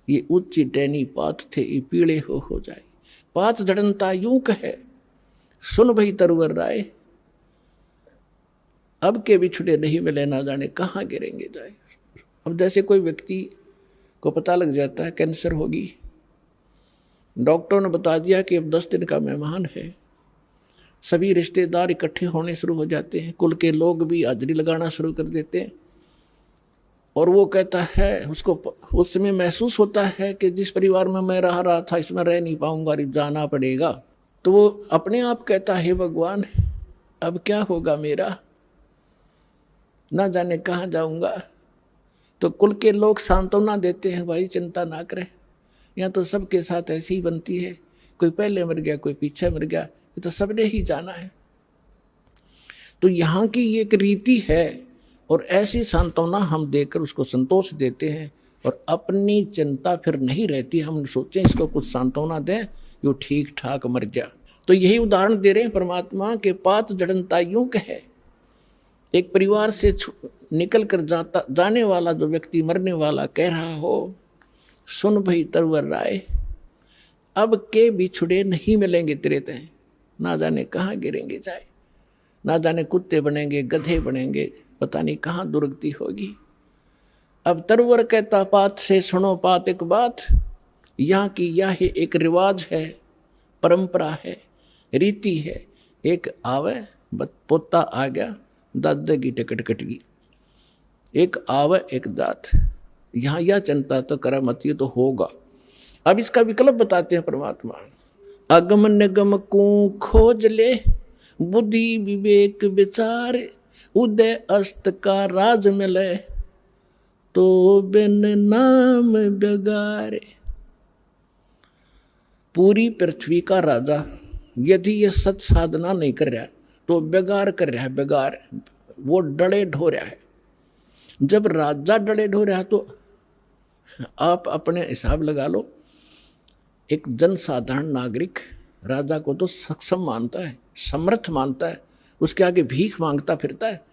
ये ऊंची टहनी पात थे, ये पीले हो जाए। पात झड़नता यूं कहे, सुन भई तरवर राय, अब के बिछुड़े नहीं मिले, ना जाने कहाँ गिरेंगे जाए। अब जैसे कोई व्यक्ति को पता लग जाता है कैंसर होगी, डॉक्टर ने बता दिया कि अब 10 दिन का मेहमान है, सभी रिश्तेदार इकट्ठे होने शुरू हो जाते हैं, कुल के लोग भी हाजिरी लगाना शुरू कर देते हैं। और वो कहता है, उसको उस समय महसूस होता है कि जिस परिवार में मैं रहा था इसमें रह नहीं पाऊंगा, जाना पड़ेगा। तो वो अपने आप कहता है, भगवान अब क्या होगा मेरा, ना जाने कहाँ जाऊंगा। तो कुल के लोग सांत्वना देते हैं, भाई चिंता ना करें, यहाँ तो सबके साथ ऐसी ही बनती है, कोई पहले मर गया कोई पीछे मर गया, ये तो सबने ही जाना है। तो यहाँ की एक रीति है, और ऐसी सांत्वना हम देकर उसको संतोष देते हैं, और अपनी चिंता फिर नहीं रहती। हम सोचें इसको कुछ सांत्वना दें, यो ठीक ठाक मर गया। तो यही उदाहरण दे रहे हैं परमात्मा के पात जड़नता यूं कहे। एक परिवार से निकल कर जाने वाला जो व्यक्ति मरने वाला कह रहा हो, सुन भई तरवर राय, अब के बिछुड़े नहीं मिलेंगे तेरे तय, ना जाने कहाँ गिरेंगे जाए, ना जाने कुत्ते बनेंगे गधे बनेंगे, पता नहीं कहाँ दुर्गति होगी। अब तरवर कहता पात से सुनो पात एक बात, यहाँ की यह एक रिवाज है, परंपरा है, रीति है। एक आवे पोता आ गया, दादा की टिकट कट गई, एक आवे एक दात, यहाँ यह चिंता तो करा मत, ये तो होगा। अब इसका विकल्प बताते हैं परमात्मा, अगम निगम को खोज ले, बुद्धि विवेक विचार, उदय अस्त का राज मिले, तो बिन नाम बेगारे। पूरी पृथ्वी का राजा यदि ये सत साधना नहीं कर रहा तो बेगार कर रहा है, बेगार, वो डड़े ढो रहा है। जब राजा डड़े ढो रहा तो आप अपने हिसाब लगा लो, एक जनसाधारण नागरिक राजा को तो सक्षम मानता है, समर्थ मानता है, उसके आगे भीख मांगता फिरता है।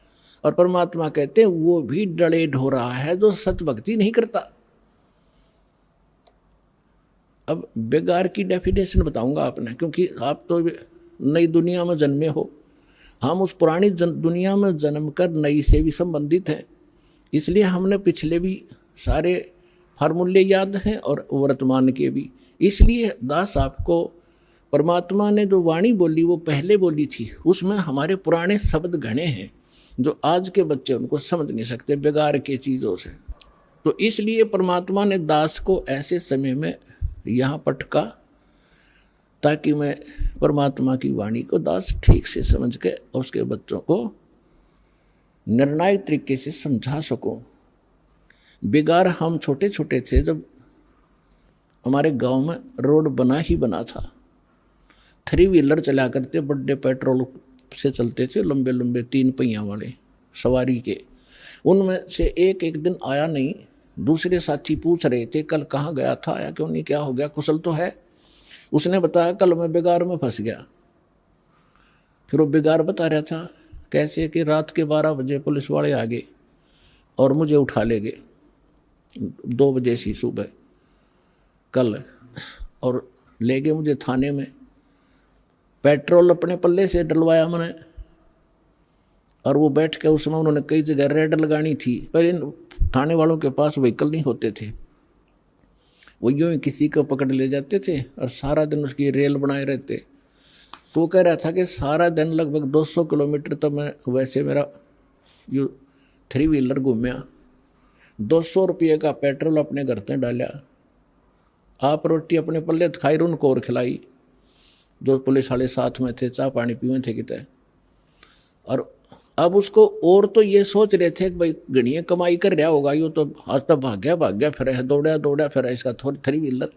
और परमात्मा कहते हैं वो भी डड़े ढो रहा है जो सत भक्ति नहीं करता। अब बेगार की डेफिनेशन बताऊंगा आपने, क्योंकि आप तो नई दुनिया में जन्मे हो, हम उस पुरानी दुनिया में जन्म कर नई से भी संबंधित हैं, इसलिए हमने पिछले भी सारे फार्मूले याद हैं और वर्तमान के भी। इसलिए दास आपको परमात्मा ने जो वाणी बोली वो पहले बोली थी, उसमें हमारे पुराने शब्द घने हैं जो आज के बच्चे उनको समझ नहीं सकते बेगार के चीज़ों से। तो इसलिए परमात्मा ने दास को ऐसे समय में यहाँ पटका ताकि मैं परमात्मा की वाणी को दास ठीक से समझ के उसके बच्चों को निर्णायक तरीके से समझा सकूं। बेगार हम छोटे छोटे थे जब हमारे गांव में रोड बना ही बना था, 3 व्हीलर चला करते, बड़े पेट्रोल से चलते थे, लंबे लंबे 3 पहिया वाले सवारी के। उनमें से एक दिन आया नहीं, दूसरे साथी पूछ रहे थे कल कहाँ गया था, आया क्यों नहीं, क्या हो गया, कुशल तो है। उसने बताया कल मैं बेगार में फंस गया। फिर वो बेगार बता रहा था कैसे कि रात के 12 बजे पुलिस वाले आ गए और मुझे उठा ले गए 2 बजे सी सुबह कल, और ले गए मुझे थाने में। पेट्रोल अपने पल्ले से डलवाया मैंने, और वो बैठ के उसमें उन्होंने कई जगह रेड लगानी थी, पर इन थाने वालों के पास व्हीकल नहीं होते थे, वो यूँ ही किसी को पकड़ ले जाते थे और सारा दिन उसकी रेल बनाए रहते। तो वो कह रहा था कि सारा दिन लगभग 200 किलोमीटर तो मैं वैसे मेरा जो 3 व्हीलर घूमया, 200 रुपये का पेट्रोल अपने घर से डाला, आप रोटी अपने पल्ले खाई, उनको और खिलाई जो पुलिस वाले साथ में थे, चाय पानी पीवे थे कितने। और अब उसको और तो ये सोच रहे थे कि भाई गणिया कमाई कर रहा होगा, यो तो आज तक भाग्या फिर है, दौड़ा फिर है इसका 3 व्हीलर।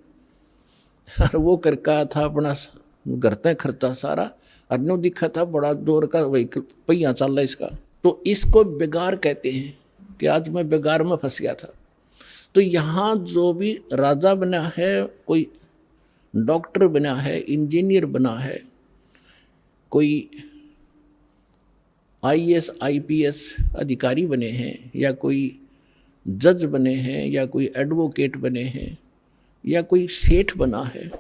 और वो करका था अपना घर तय खर्चा सारा, और नो दिखा था बड़ा जोर का व्हीकल पहिया चल रहा इसका। तो इसको बेगार कहते हैं कि आज मैं बेगार में फंस गया था। तो यहाँ जो भी राजा बना है, कोई डॉक्टर बना है, इंजीनियर बना है, कोई IAS IPS अधिकारी बने हैं, या कोई जज बने हैं, या कोई एडवोकेट बने हैं, या कोई सेठ बना है,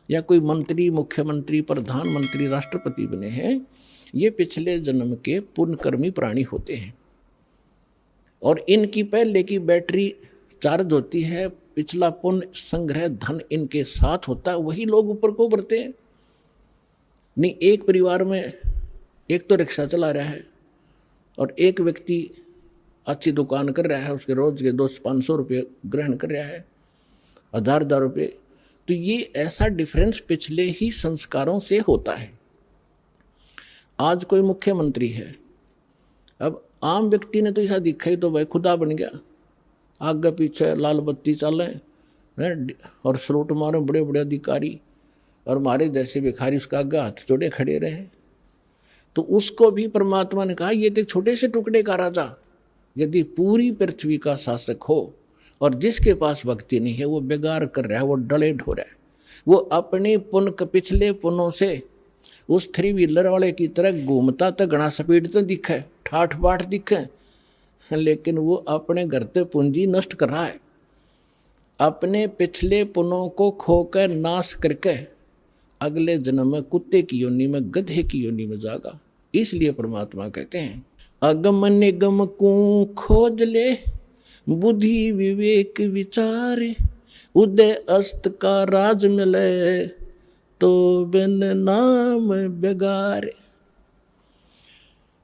या कोई मंत्री, मुख्यमंत्री, प्रधानमंत्री, राष्ट्रपति बने हैं, ये पिछले जन्म के पुण्यकर्मी प्राणी होते हैं। और इनकी पहले की बैटरी चार्ज होती है, पिछला पुण्य संग्रह धन इनके साथ होता है, वही लोग ऊपर को बढ़ते हैं। नहीं, एक परिवार में एक तो रिक्शा चला रहा है और एक व्यक्ति अच्छी दुकान कर रहा है, उसके रोज के 200-500 रुपये ग्रहण कर रहा है, 1000 रुपये। तो ये ऐसा डिफरेंस पिछले ही संस्कारों से होता है। आज कोई मुख्यमंत्री है, अब आम व्यक्ति ने तो ऐसा दिखा ही तो भाई खुदा बन गया, आगे पीछे लाल बत्ती चले और सलूट मारे बड़े बड़े अधिकारी, और हमारे जैसे भिखारी उसका आगे हाथ जोड़े खड़े रहे। तो उसको भी परमात्मा ने कहा ये तो छोटे से टुकड़े का राजा यदि पूरी पृथ्वी का शासक हो, और जिसके पास भक्ति नहीं है वो बेगार कर रहा है, वो डले ढो रहा है। वो अपने पुन के पिछले पुनों से उस 3 व्हीलर वाले की तरह घूमता तो घना स्पीड तो दिखे, ठाठ बाट दिखे, लेकिन वो अपने घर ते पूंजी नष्ट कर रहा है। अपने पिछले पुनों को खोकर नाश करके अगले जन्म में कुत्ते की योनि में, गधे की योनि में जागा। इसलिए परमात्मा कहते हैं अगम निगम को खोज ले, बुद्धि विवेक विचार, उदय अस्त का राज मिले, तो बिन नाम बेगार।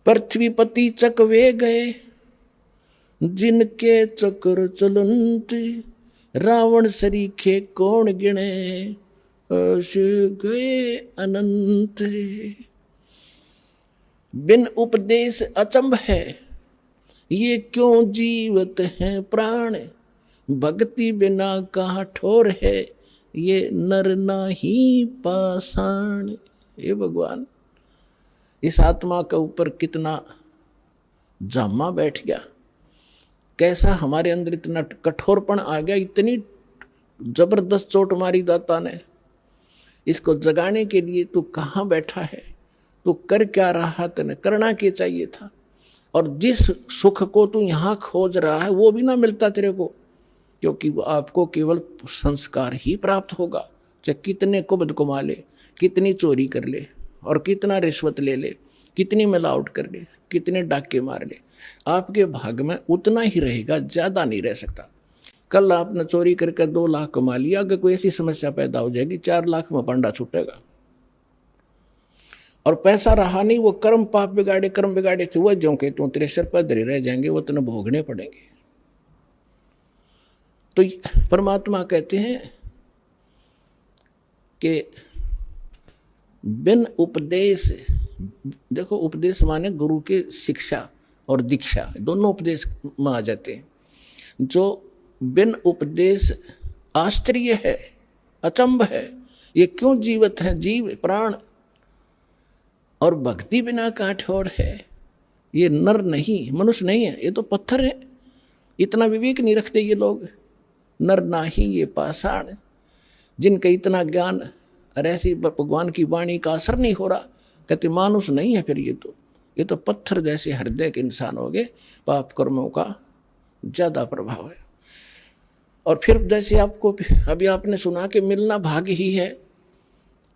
पृथ्वीपति चकवे गए, जिनके चक्र चलंत, रावण सरीखे कौन गिने, अस गए अनंत। बिन उपदेश अचंभ है, ये क्यों जीवत हैं प्राण, भक्ति बिना कहाँ ठोर है, ये नर नाही पाषाण। ये भगवान, इस आत्मा के ऊपर कितना जामा बैठ गया, कैसा हमारे अंदर इतना कठोरपन आ गया, इतनी जबरदस्त चोट मारी दाता ने। इसको जगाने के लिए तू कहाँ बैठा है, तू कर क्या रहा, तेने करना क्या चाहिए था। और जिस सुख को तू यहाँ खोज रहा है वो भी ना मिलता तेरे को, क्योंकि वो आपको केवल संस्कार ही प्राप्त होगा। चाहे कितने कुबद कमा ले, कितनी चोरी कर ले, और कितना रिश्वत ले ले, कितनी मिलावट कर ले, कितने डाके मार ले, आपके भाग में उतना ही रहेगा, ज़्यादा नहीं रह सकता। कल आपने चोरी करके 2 लाख कमा लिया, अगर कोई ऐसी समस्या पैदा हो जाएगी 4 लाख में पंडा छूटेगा। और पैसा रहा नहीं, वो कर्म पाप बिगाड़े, कर्म बिगाड़े थे, वो जो के तू तेरे सिर पर धरे रह जाएंगे, वो तेने भोगने पड़ेंगे। तो परमात्मा कहते हैं कि बिन उपदेश, देखो उपदेश माने गुरु की शिक्षा और दीक्षा, दोनों उपदेश में आ जाते हैं। जो बिन उपदेश आश्चर्य है, अचंभ है, ये क्यों जीवत है जीव प्राण, और भक्ति बिना काठोर है, ये नर नहीं, मनुष्य नहीं है, ये तो पत्थर है। इतना विवेक नहीं रखते ये लोग। नर नाही ये पाषाण, जिनका इतना ज्ञान और ऐसी भगवान की वाणी का असर नहीं हो रहा, कहते मानुष नहीं है फिर ये तो पत्थर जैसे हृदय के इंसान हो गए। पाप कर्मों का ज़्यादा प्रभाव है। और फिर जैसे आपको अभी आपने सुना कि मिलना भाग्य ही है,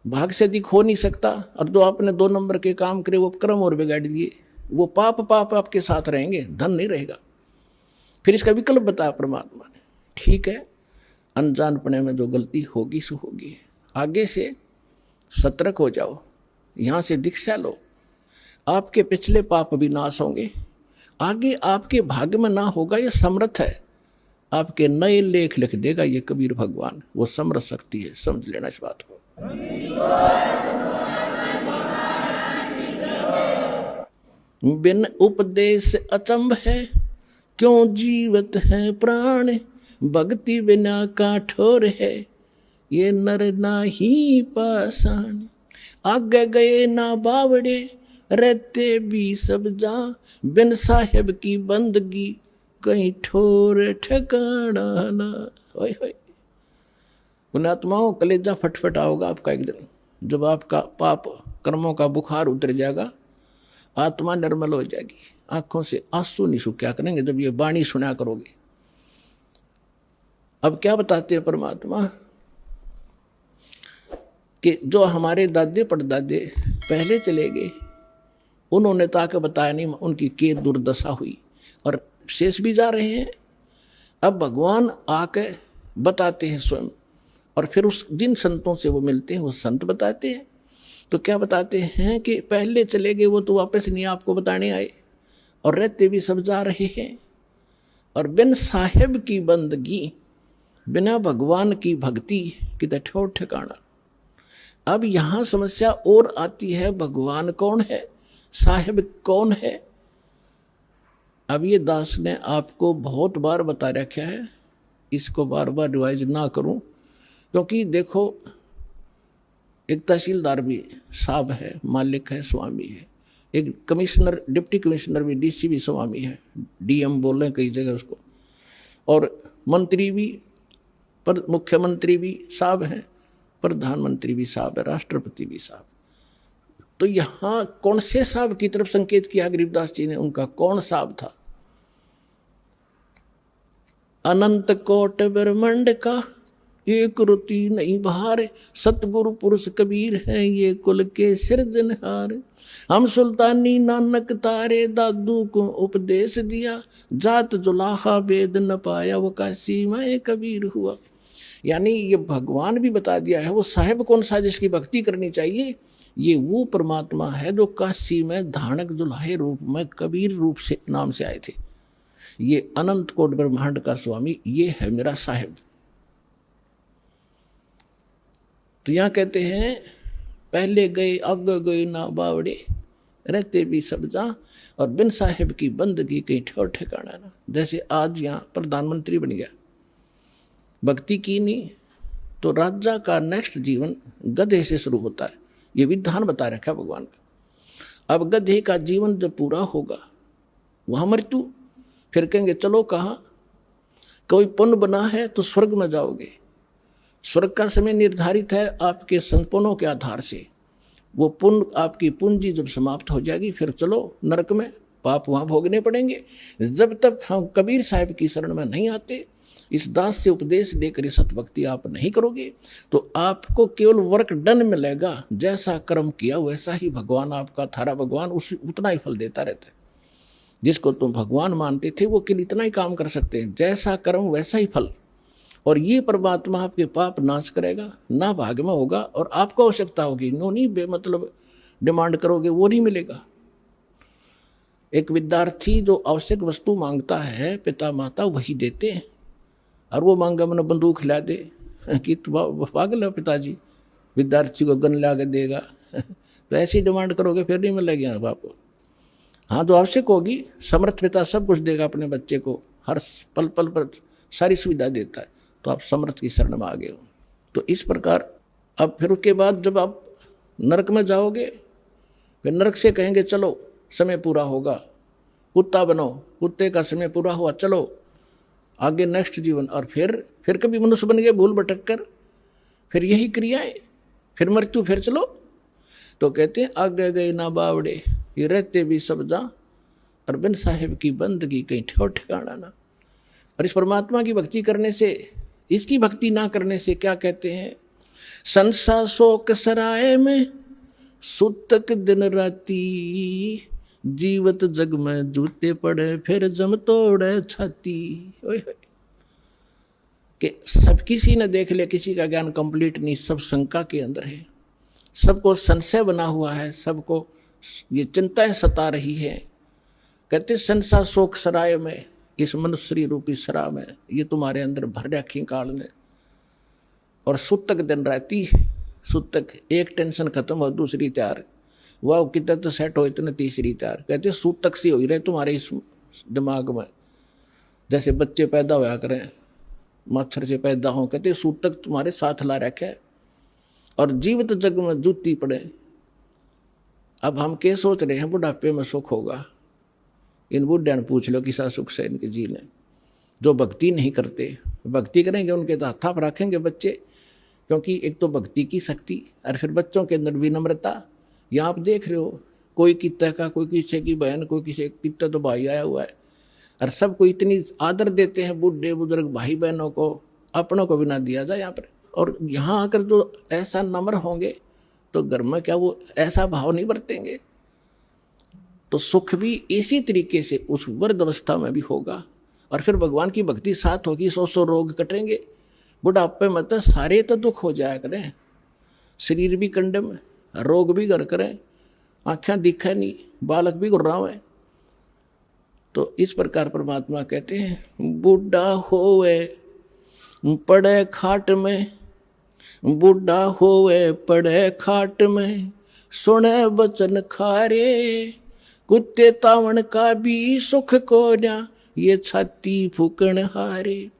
भाग से अधिक हो नहीं सकता। और जो आपने 2 नंबर के काम करे वो कर्म और बिगाड़ लिए, वो पाप आपके साथ रहेंगे, धन नहीं रहेगा। फिर इसका विकल्प बताया परमात्मा ने, ठीक है अनजानपने में जो गलती होगी सो होगी, आगे से सतर्क हो जाओ, यहाँ से दीक्षा लो, आपके पिछले पाप भी नाश होंगे, आगे आपके भाग्य में ना होगा, ये समर्थ है, आपके नए लेख लिख देगा ये कबीर भगवान, वो समर्थ शक्ति है, समझ लेना इस बात को। बिन उपदेश अचंभ है, क्यों जीवत है प्राण, भक्ति बिना काठोर है, ये नर नाही पाषाण। आगे गए ना बावड़े, रहते भी सब जा, बिन साहेब की बंदगी, कहीं ठोर ठिकाना ना। होय होय, पुण्यात्माओं कलेजा फटफटा होगा आपका एक दिन, जब आपका पाप कर्मों का बुखार उतर जाएगा, आत्मा निर्मल हो जाएगी, आंखों से आंसू नहीं सूख्या करेंगे जब ये वाणी सुना करोगे। अब क्या बताते हैं परमात्मा कि जो हमारे दादे परदादे पहले चले गए, उन्होंने ताके बताया नहीं उनकी के दुर्दशा हुई, और शेष भी जा रहे हैं। अब भगवान आके बताते हैं स्वयं, और फिर उस जिन संतों से वो मिलते हैं वो संत बताते हैं। तो क्या बताते हैं कि पहले चले गए वो तो वापस नहीं आपको बताने आए, और रहते भी सब जा रहे हैं, और बिन साहेब की बंदगी, बिना भगवान की भक्ति किधर ठोर ठिकाना। अब यहाँ समस्या और आती है, भगवान कौन है, साहेब कौन है। अब ये दास ने आपको बहुत बार बता रखा है, इसको बार बार रिवाइज ना करूं, क्योंकि देखो एक तहसीलदार भी साहब है, मालिक है, स्वामी है, एक कमिश्नर डिप्टी कमिश्नर भी, डीसी भी स्वामी है, डीएम बोल रहे हैं कई जगह उसको, और मंत्री भी, पर मुख्यमंत्री भी साहब हैं, प्रधानमंत्री भी साहब है, राष्ट्रपति भी साहब। तो यहां कौन से साहब की तरफ संकेत किया गरीबदास जी ने? उनका कौन साहब था? अनंत कोट ब्रह्मांड का एक रुति नहीं बहार, सतगुरु पुरुष कबीर हैं ये कुल के सिरजनहार। हम सुल्तानी नानक तारे दादू को उपदेश दिया, जात जुलाहा वेद न पाया वो काशी में कबीर हुआ। यानी ये भगवान भी बता दिया है वो साहेब कौन सा जिसकी भक्ति करनी चाहिए। ये वो परमात्मा है जो काशी में धानक जुलाहे रूप में कबीर रूप से नाम से आए थे। ये अनंत कोट ब्रह्मांड का स्वामी ये है मेरा साहेब। तो यहां कहते हैं पहले गए आगे गए ना बावड़े, रहते भी सब जा, और बिन साहेब की बंदगी कहीं ठो ठिकाना ना। जैसे आज यहाँ प्रधानमंत्री बन गया, भक्ति की नहीं तो राजा का नेक्स्ट जीवन गधे से शुरू होता है। ये विधान बता रखा भगवान का। अब गधे का जीवन जब पूरा होगा वहां मृत्यु, फिर कहेंगे चलो कहाँ, कोई पुण्य बना है तो स्वर्ग में जाओगे। स्वर्ग का समय निर्धारित है आपके संपुनों के आधार से। वो पुण्य आपकी पूंजी जब समाप्त हो जाएगी फिर चलो नरक में, पाप वहां भोगने पड़ेंगे। जब तक हम कबीर साहब की शरण में नहीं आते, इस दास से उपदेश लेकर सतभक्ति आप नहीं करोगे, तो आपको केवल वर्क डन मिलेगा। जैसा कर्म किया वैसा ही भगवान आपका, थारा भगवान उतना ही फल देता रहता है। जिसको तुम भगवान मानते थे वो केवल इतना ही काम कर सकते हैं, जैसा कर्म वैसा ही फल। और ये परमात्मा आपके पाप नाश करेगा, ना भाग में होगा, और आपको आवश्यकता होगी नो नहीं बेमतलब डिमांड करोगे वो नहीं मिलेगा। एक विद्यार्थी जो आवश्यक वस्तु मांगता है पिता माता वही देते हैं, और वो मांगा मैंने बंदूक ला दे कि पागल है पिताजी, विद्यार्थी को गन ला के देगा तो ऐसी डिमांड करोगे फिर नहीं मिलेगी बाप को। हाँ जो आवश्यक होगी समर्थ पिता सब कुछ देगा अपने बच्चे को, हर पल पल पर सारी सुविधा देता है, तो आप समर्थ की शरण में आ गए हो। तो इस प्रकार अब फिर उसके बाद जब आप नरक में जाओगे फिर नरक से कहेंगे चलो समय पूरा होगा, कुत्ता बनो, कुत्ते का समय पूरा हुआ चलो आगे नेक्स्ट जीवन। और फिर कभी मनुष्य बन गए भूल भटक कर, फिर यही क्रियाएं, फिर मृत्यु, फिर चलो। तो कहते हैं आगे गए ना बावड़े, ये रहते भी सब जा, और बिन साहेब की बंदगी कहीं ठो ठिकाना ना। और इस परमात्मा की भक्ति करने से, इसकी भक्ति ना करने से क्या कहते हैं, संसा शोक सराय में सुतक दिन राती, जीवत जग में जूते पड़े फिर जम तोड़े छाती। कि सब किसी ने देख लिया, किसी का ज्ञान कंप्लीट नहीं, सब शंका के अंदर है, सबको संशय बना हुआ है, सबको ये चिंताएं सता रही है। कहते संसा शोक सराय में, इस मनुष्य रूपी सरा में ये तुम्हारे अंदर भर रखी काल ने। और सुतक दिन रहती, सुतक एक टेंशन खत्म हो दूसरी तैयार, वाह कितना तो सेट हो इतने तीसरी तैयार। कहते सूतक सी हो रहे तुम्हारे इस दिमाग में, जैसे बच्चे पैदा होया करें मच्छर से पैदा हो, कहते सूतक तुम्हारे साथ ला रखे और जीवित जग में जूती पड़े। अब हम क्या सोच रहे हैं बुढ़ापे में सुख होगा, इन बुढ़िया ने पूछ लो किसा सुख से इनके जी ने। जो भक्ति नहीं करते, भक्ति करेंगे उनके तो हाथा पर रखेंगे बच्चे, क्योंकि एक तो भक्ति की शक्ति और फिर बच्चों के अंदर विनम्रता। यहाँ आप देख रहे हो कोई कितना का, कोई किसी की बहन, कोई किसी कितना तो भाई आया हुआ है, और सबको इतनी आदर देते हैं बूढ़े बुजुर्ग भाई बहनों को, अपनों को भी ना दिया जाए यहाँ पर। और यहाँ आकर जो ऐसा नम्र होंगे तो घर में क्या वो ऐसा भाव नहीं बरतेंगे, तो सुख भी इसी तरीके से उस वृद्ध अवस्था में भी होगा। और फिर भगवान की भक्ति साथ होगी, 100 रोग कटेंगे। बुढ़ापे में तो सारे तो दुख हो जाया करें, शरीर भी कंडम, रोग भी घर करें, आँखें दिखे नहीं, बालक भी गुर्राव है। तो इस प्रकार परमात्मा कहते हैं बूढ़ा होवे पड़े खाट में, बूढ़ा होवे पड़े खाट में, सुने बचन खारे, कुत्ते तावण का भी सुख को ना, ये छाती फूकण हारे।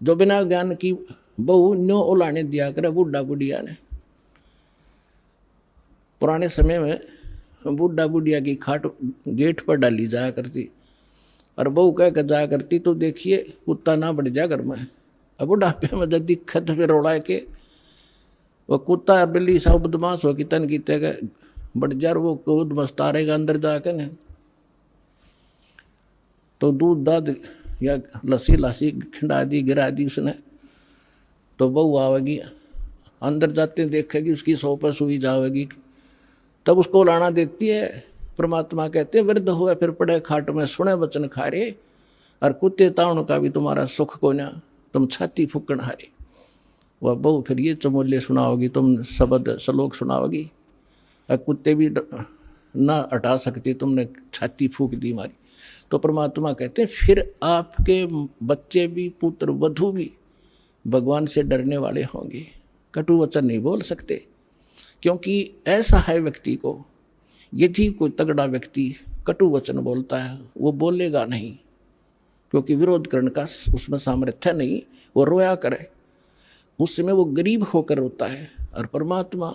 जो बिना ज्ञान की बहु न्यो ओलाने दिया करे बूढ़ा बुढ़िया ने। पुराने समय में बूढ़ा बुढ़िया की खाट गेट पर डाली जाया करती, और बहू कह कर जाया करती तो देखिए कुत्ता ना बढ़ जा घर में। अब बुढ़ापे में जब दिक्कत फिर रोड़ा के वो कुत्ता बिल्ली सब बदमाश हो कि तन की तय बढ़ जा, वो कूद मस्तारेगा अंदर जाकर न, तो दूध दाद या लस्सी लस्सी खिंडा दी गिरा दी उसने, तो बहू आवेगी अंदर जाते देखेगी उसकी सौ पर सुई जावेगी, तब उसको लाना देती है। परमात्मा कहते हैं वृद्ध हुए फिर पड़े खाट में सुने वचन खारे, और कुत्ते ताउन का भी तुम्हारा सुख को ना, तुम छाती फूकण हारे। वह बहू फिर ये चमोले सुनाओगी, तुम शब्द श्लोक सुनाओगी, और कुत्ते भी ना हटा सकती, तुमने छाती फूक दी मारी। तो परमात्मा कहते हैं फिर आपके बच्चे भी पुत्र वधू भी भगवान से डरने वाले होंगे, कटु वचन नहीं बोल सकते। क्योंकि ऐसा है व्यक्ति को, यदि कोई तगड़ा व्यक्ति कटु वचन बोलता है वो बोलेगा नहीं, क्योंकि विरोध करने का उसमें सामर्थ्य नहीं, वो रोया करे, उस समय वो गरीब होकर रोता है और परमात्मा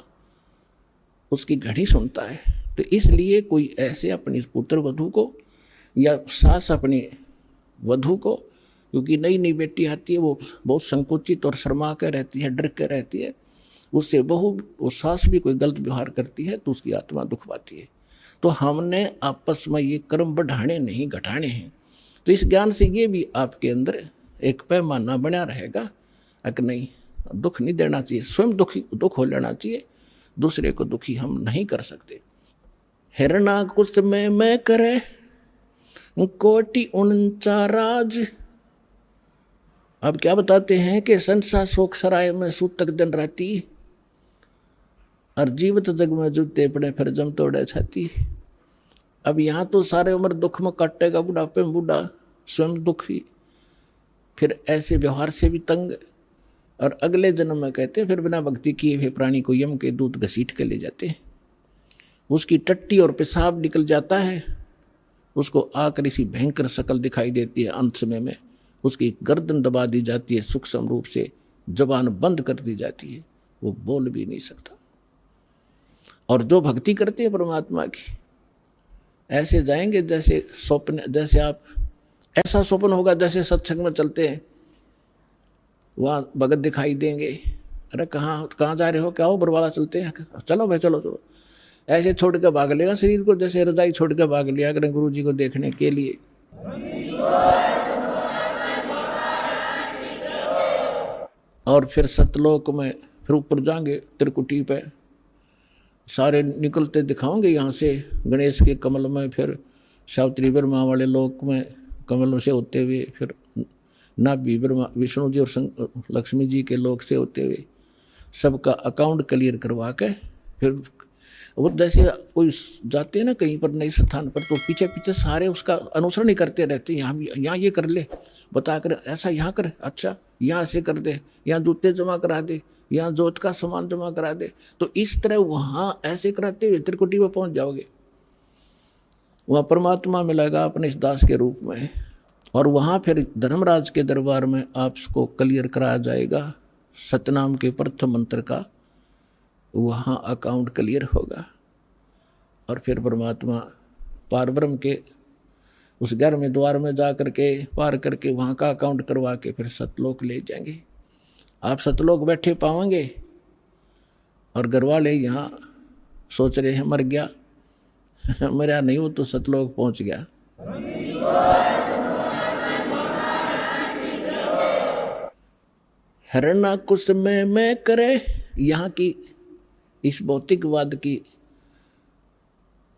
उसकी घड़ी सुनता है। तो इसलिए कोई ऐसे अपनी पुत्र वधू को या सास अपनी वधू को, क्योंकि नई नई बेटी आती है वो बहुत संकुचित और शर्मा कर रहती है, डर कर रहती है, उससे बहू वो सास भी कोई गलत व्यवहार करती है तो उसकी आत्मा दुख पाती है। तो हमने आपस में ये कर्म बढ़ाने नहीं घटाने हैं। तो इस ज्ञान से ये भी आपके अंदर एक पैमाना बना रहेगा कि नहीं, दुख नहीं देना चाहिए, स्वयं दुख हो लेना चाहिए, दूसरे को दुखी हम नहीं कर सकते। हिरणा कुछ में मैं करे कोटि 49 राज। अब क्या बताते हैं कि संसार शोक सराय में सूतक दिन राती, और जीवित जग में जूते पड़े फिर जम तोड़े छाती। अब यहाँ तो सारे उम्र दुख में काटेगा, बुढ़ापे में बूढ़ा स्वयं दुखी, फिर ऐसे व्यवहार से भी तंग, और अगले जन्म में कहते हैं फिर बिना भक्ति किए हुए प्राणी को यम के दूत घसीट के ले जाते हैं, उसकी टट्टी और पेशाब निकल जाता है, उसको आकर इसी भयंकर शकल दिखाई देती है। अंत समय में उसकी गर्दन दबा दी जाती है, सूक्ष्म रूप से जबान बंद कर दी जाती है, वो बोल भी नहीं सकता। और जो भक्ति करते हैं परमात्मा की, ऐसे जाएंगे जैसे स्वप्न, जैसे आप ऐसा स्वप्न होगा जैसे सत्संग में चलते हैं, वहाँ भगत दिखाई देंगे, अरे कहाँ जा रहे हो, क्या हो, बरवाला चलते हैं, चलो भाई चलो चलो, ऐसे छोड़ कर भाग लेगा शरीर को, जैसे रजाई छोड़ कर भाग लिया करें गुरु जी को देखने के लिए। और फिर सतलोक में फिर ऊपर जाएंगे त्रिकुटी पे, सारे निकलते दिखाओगे यहाँ से गणेश के कमल में, फिर सावित्री ब्रह्मा वाले लोक में कमलों से होते हुए, फिर नाभि ब्रह्मा विष्णु जी और लक्ष्मी जी के लोक से होते हुए, सबका अकाउंट क्लियर करवा के फिर वो जैसे कोई जाते हैं ना कहीं पर नए स्थान पर, तो पीछे पीछे सारे उसका अनुसरण ही करते रहते हैं, यहाँ ये कर ले बता कर, ऐसा यहाँ कर, अच्छा यहाँ से कर दे, यहाँ जूते जमा करा दे, यहाँ जोत का सामान जमा करा दे। तो इस तरह वहाँ ऐसे कराते हुए त्रिकुटी में पहुँच जाओगे, वहाँ परमात्मा मिलेगा अपने इस दास के रूप में, और वहाँ फिर धर्मराज के दरबार में आपको क्लियर कराया जाएगा सतनाम के प्रथम मंत्र का, वहाँ अकाउंट क्लियर होगा। और फिर परमात्मा पारब्रह्म के उस घर में द्वार में जा करके पार करके वहाँ का अकाउंट करवा के फिर सतलोक ले जाएंगे। आप सतलोक बैठे पाओगे, और घर वाले यहाँ सोच रहे हैं मर गया, मरा नहीं वो तो सतलोक पहुँच गया। हिरणा कुछ में मैं करे, यहाँ की इस भौतिकवाद की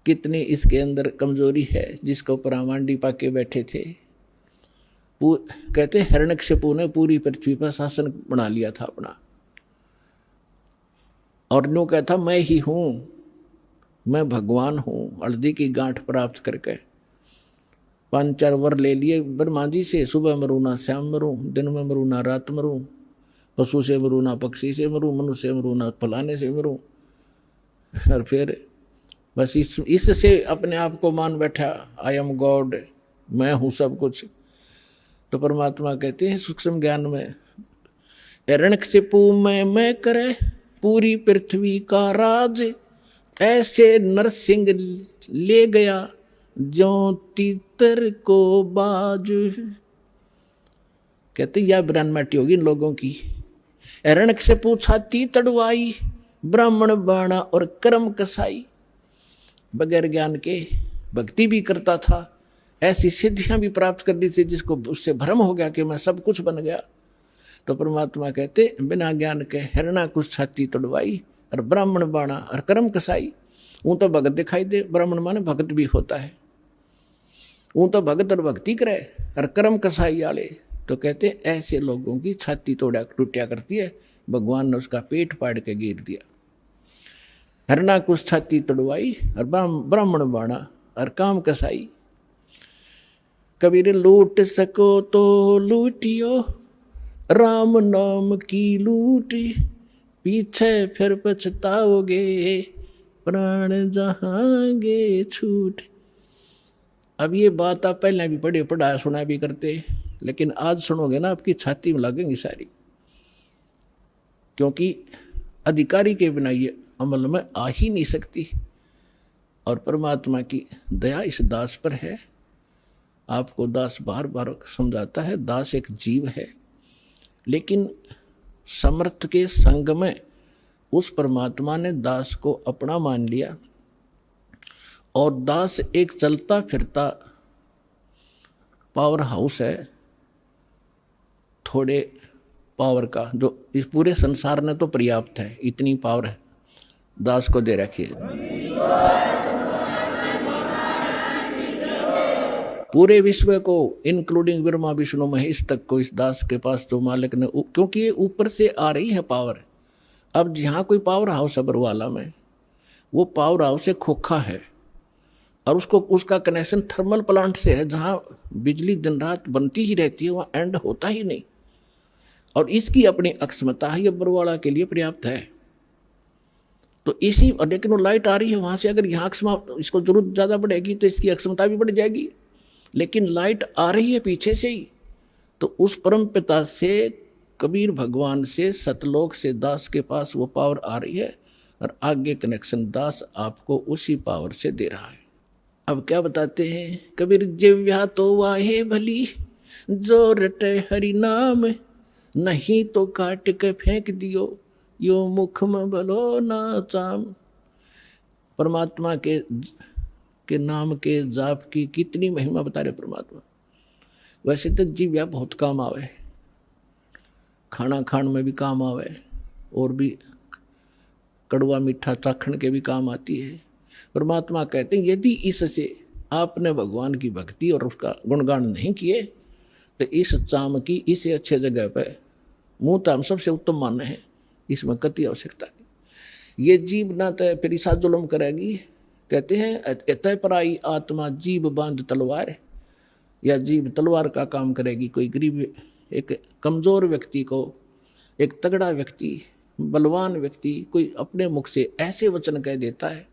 कितनी इसके अंदर कमजोरी है, जिसको परामांडी पाके बैठे थे। कहते हिरण्यकशिपु ने पूरी पृथ्वी पर शासन बना लिया था अपना, और न्यू कहता मैं ही हूँ, मैं भगवान हूँ। हल्दी की गांठ प्राप्त करके 5-4 वर ले लिए ब्रह्मा जी से, सुबह मरूँ ना शाम मरूँ, दिन में मरूँ ना रात मरूँ, पशु से मरूँ ना पक्षी से मरूँ, मनुष्य से मरूँ ना फलाने से मरूँ। और फिर बस इससे अपने आप को मान बैठा, आई एम गॉड, मैं हूँ सब कुछ। तो परमात्मा कहते हैं सूक्ष्म ज्ञान में, हिरण्यकशिपु में मैं करे पूरी पृथ्वी का राज, ऐसे नरसिंह ले गया ज्यों तीतर को बाज। कहते यह बिरान माटी होगी इन लोगों की। रणक से पूछा ती तड़वाई, ब्राह्मण बाणा और कर्म कसाई। बगैर ज्ञान के भक्ति भी करता था, ऐसी सिद्धियां भी प्राप्त कर ली थी जिसको उससे भ्रम हो गया कि मैं सब कुछ बन गया। तो परमात्मा कहते बिना ज्ञान के हिरणा कुछ छाती तोड़वाई और ब्राह्मण बाणा और कर्म कसाई। वो तो भगत दिखाई दे, ब्राह्मण माने भगत भी होता है, वो तो भगत और भक्ति करे और कर्म कसाई वाले तो कहते ऐसे लोगों की छाती तोड़ा टूटिया करती है। भगवान ने उसका पेट फाड़ के गिर दिया। हिरणा कुछ छाती तोड़वाई और ब्राह्मण बाणा और काम कसाई। कबीर लूट सको तो लूटियो, राम नाम की लूटी, पीछे फिर पछताओगे, प्राण जहांगे छूट। अब ये बात आप पहले भी पढ़ा सुना भी करते, लेकिन आज सुनोगे ना आपकी छाती में लगेंगी सारी, क्योंकि अधिकारी के बिना ये अमल में आ ही नहीं सकती। और परमात्मा की दया इस दास पर है। आपको दास बार बार समझाता है, दास एक जीव है, लेकिन समर्थ के संग में उस परमात्मा ने दास को अपना मान लिया। और दास एक चलता फिरता पावर हाउस है, थोड़े पावर का, जो इस पूरे संसार ने तो पर्याप्त है, इतनी पावर है दास को दे रखी है। पूरे विश्व को इंक्लूडिंग ब्रह्मा विष्णु महेश तक को इस दास के पास तो मालिक ने, क्योंकि ये ऊपर से आ रही है पावर। अब जहाँ कोई पावर हाउस है बरवाला में, वो पावर हाउस से खोखा है और उसका कनेक्शन थर्मल प्लांट से है, जहाँ बिजली दिन रात बनती ही रहती है, वहाँ एंड होता ही नहीं। और इसकी अपनी अक्षमता है, ये बरवाला के लिए पर्याप्त है। तो इसी, लेकिन वो लाइट आ रही है वहाँ से, अगर यहाँ इसको जरूरत ज़्यादा बढ़ेगी तो इसकी अक्षमता भी बढ़ जाएगी, लेकिन लाइट आ रही है पीछे से ही। तो उस परम पिता से, कबीर भगवान से, सतलोक से दास के पास वो पावर आ रही है और आगे कनेक्शन दास आपको उसी पावर से दे रहा है। अब क्या बताते हैं कबीर, जिव्या तो वाहे भली, जो रटे हरि नाम, नहीं तो काट के फेंक दियो, यो मुख में भलो ना चाम। परमात्मा के नाम के जाप की कितनी महिमा बता रहे परमात्मा। वैसे तो जीव्या बहुत काम आवे, खाना खान में भी काम आवे, और भी कड़वा मीठा चाखण के भी काम आती है। परमात्मा कहते हैं यदि इससे आपने भगवान की भक्ति और उसका गुणगान नहीं किए तो इस चाम की, इसे अच्छे जगह पे मुँह तो हम सबसे उत्तम माने हैं, इसमें कति आवश्यकता नहीं। ये जीव ना तो फिर ईसा जुल्म करेगी। कहते हैं एतय पराई आत्मा जीव बांध तलवार, या जीव तलवार का काम करेगी। कोई गरीब, एक कमज़ोर व्यक्ति को एक तगड़ा व्यक्ति, बलवान व्यक्ति कोई अपने मुख से ऐसे वचन कह देता है,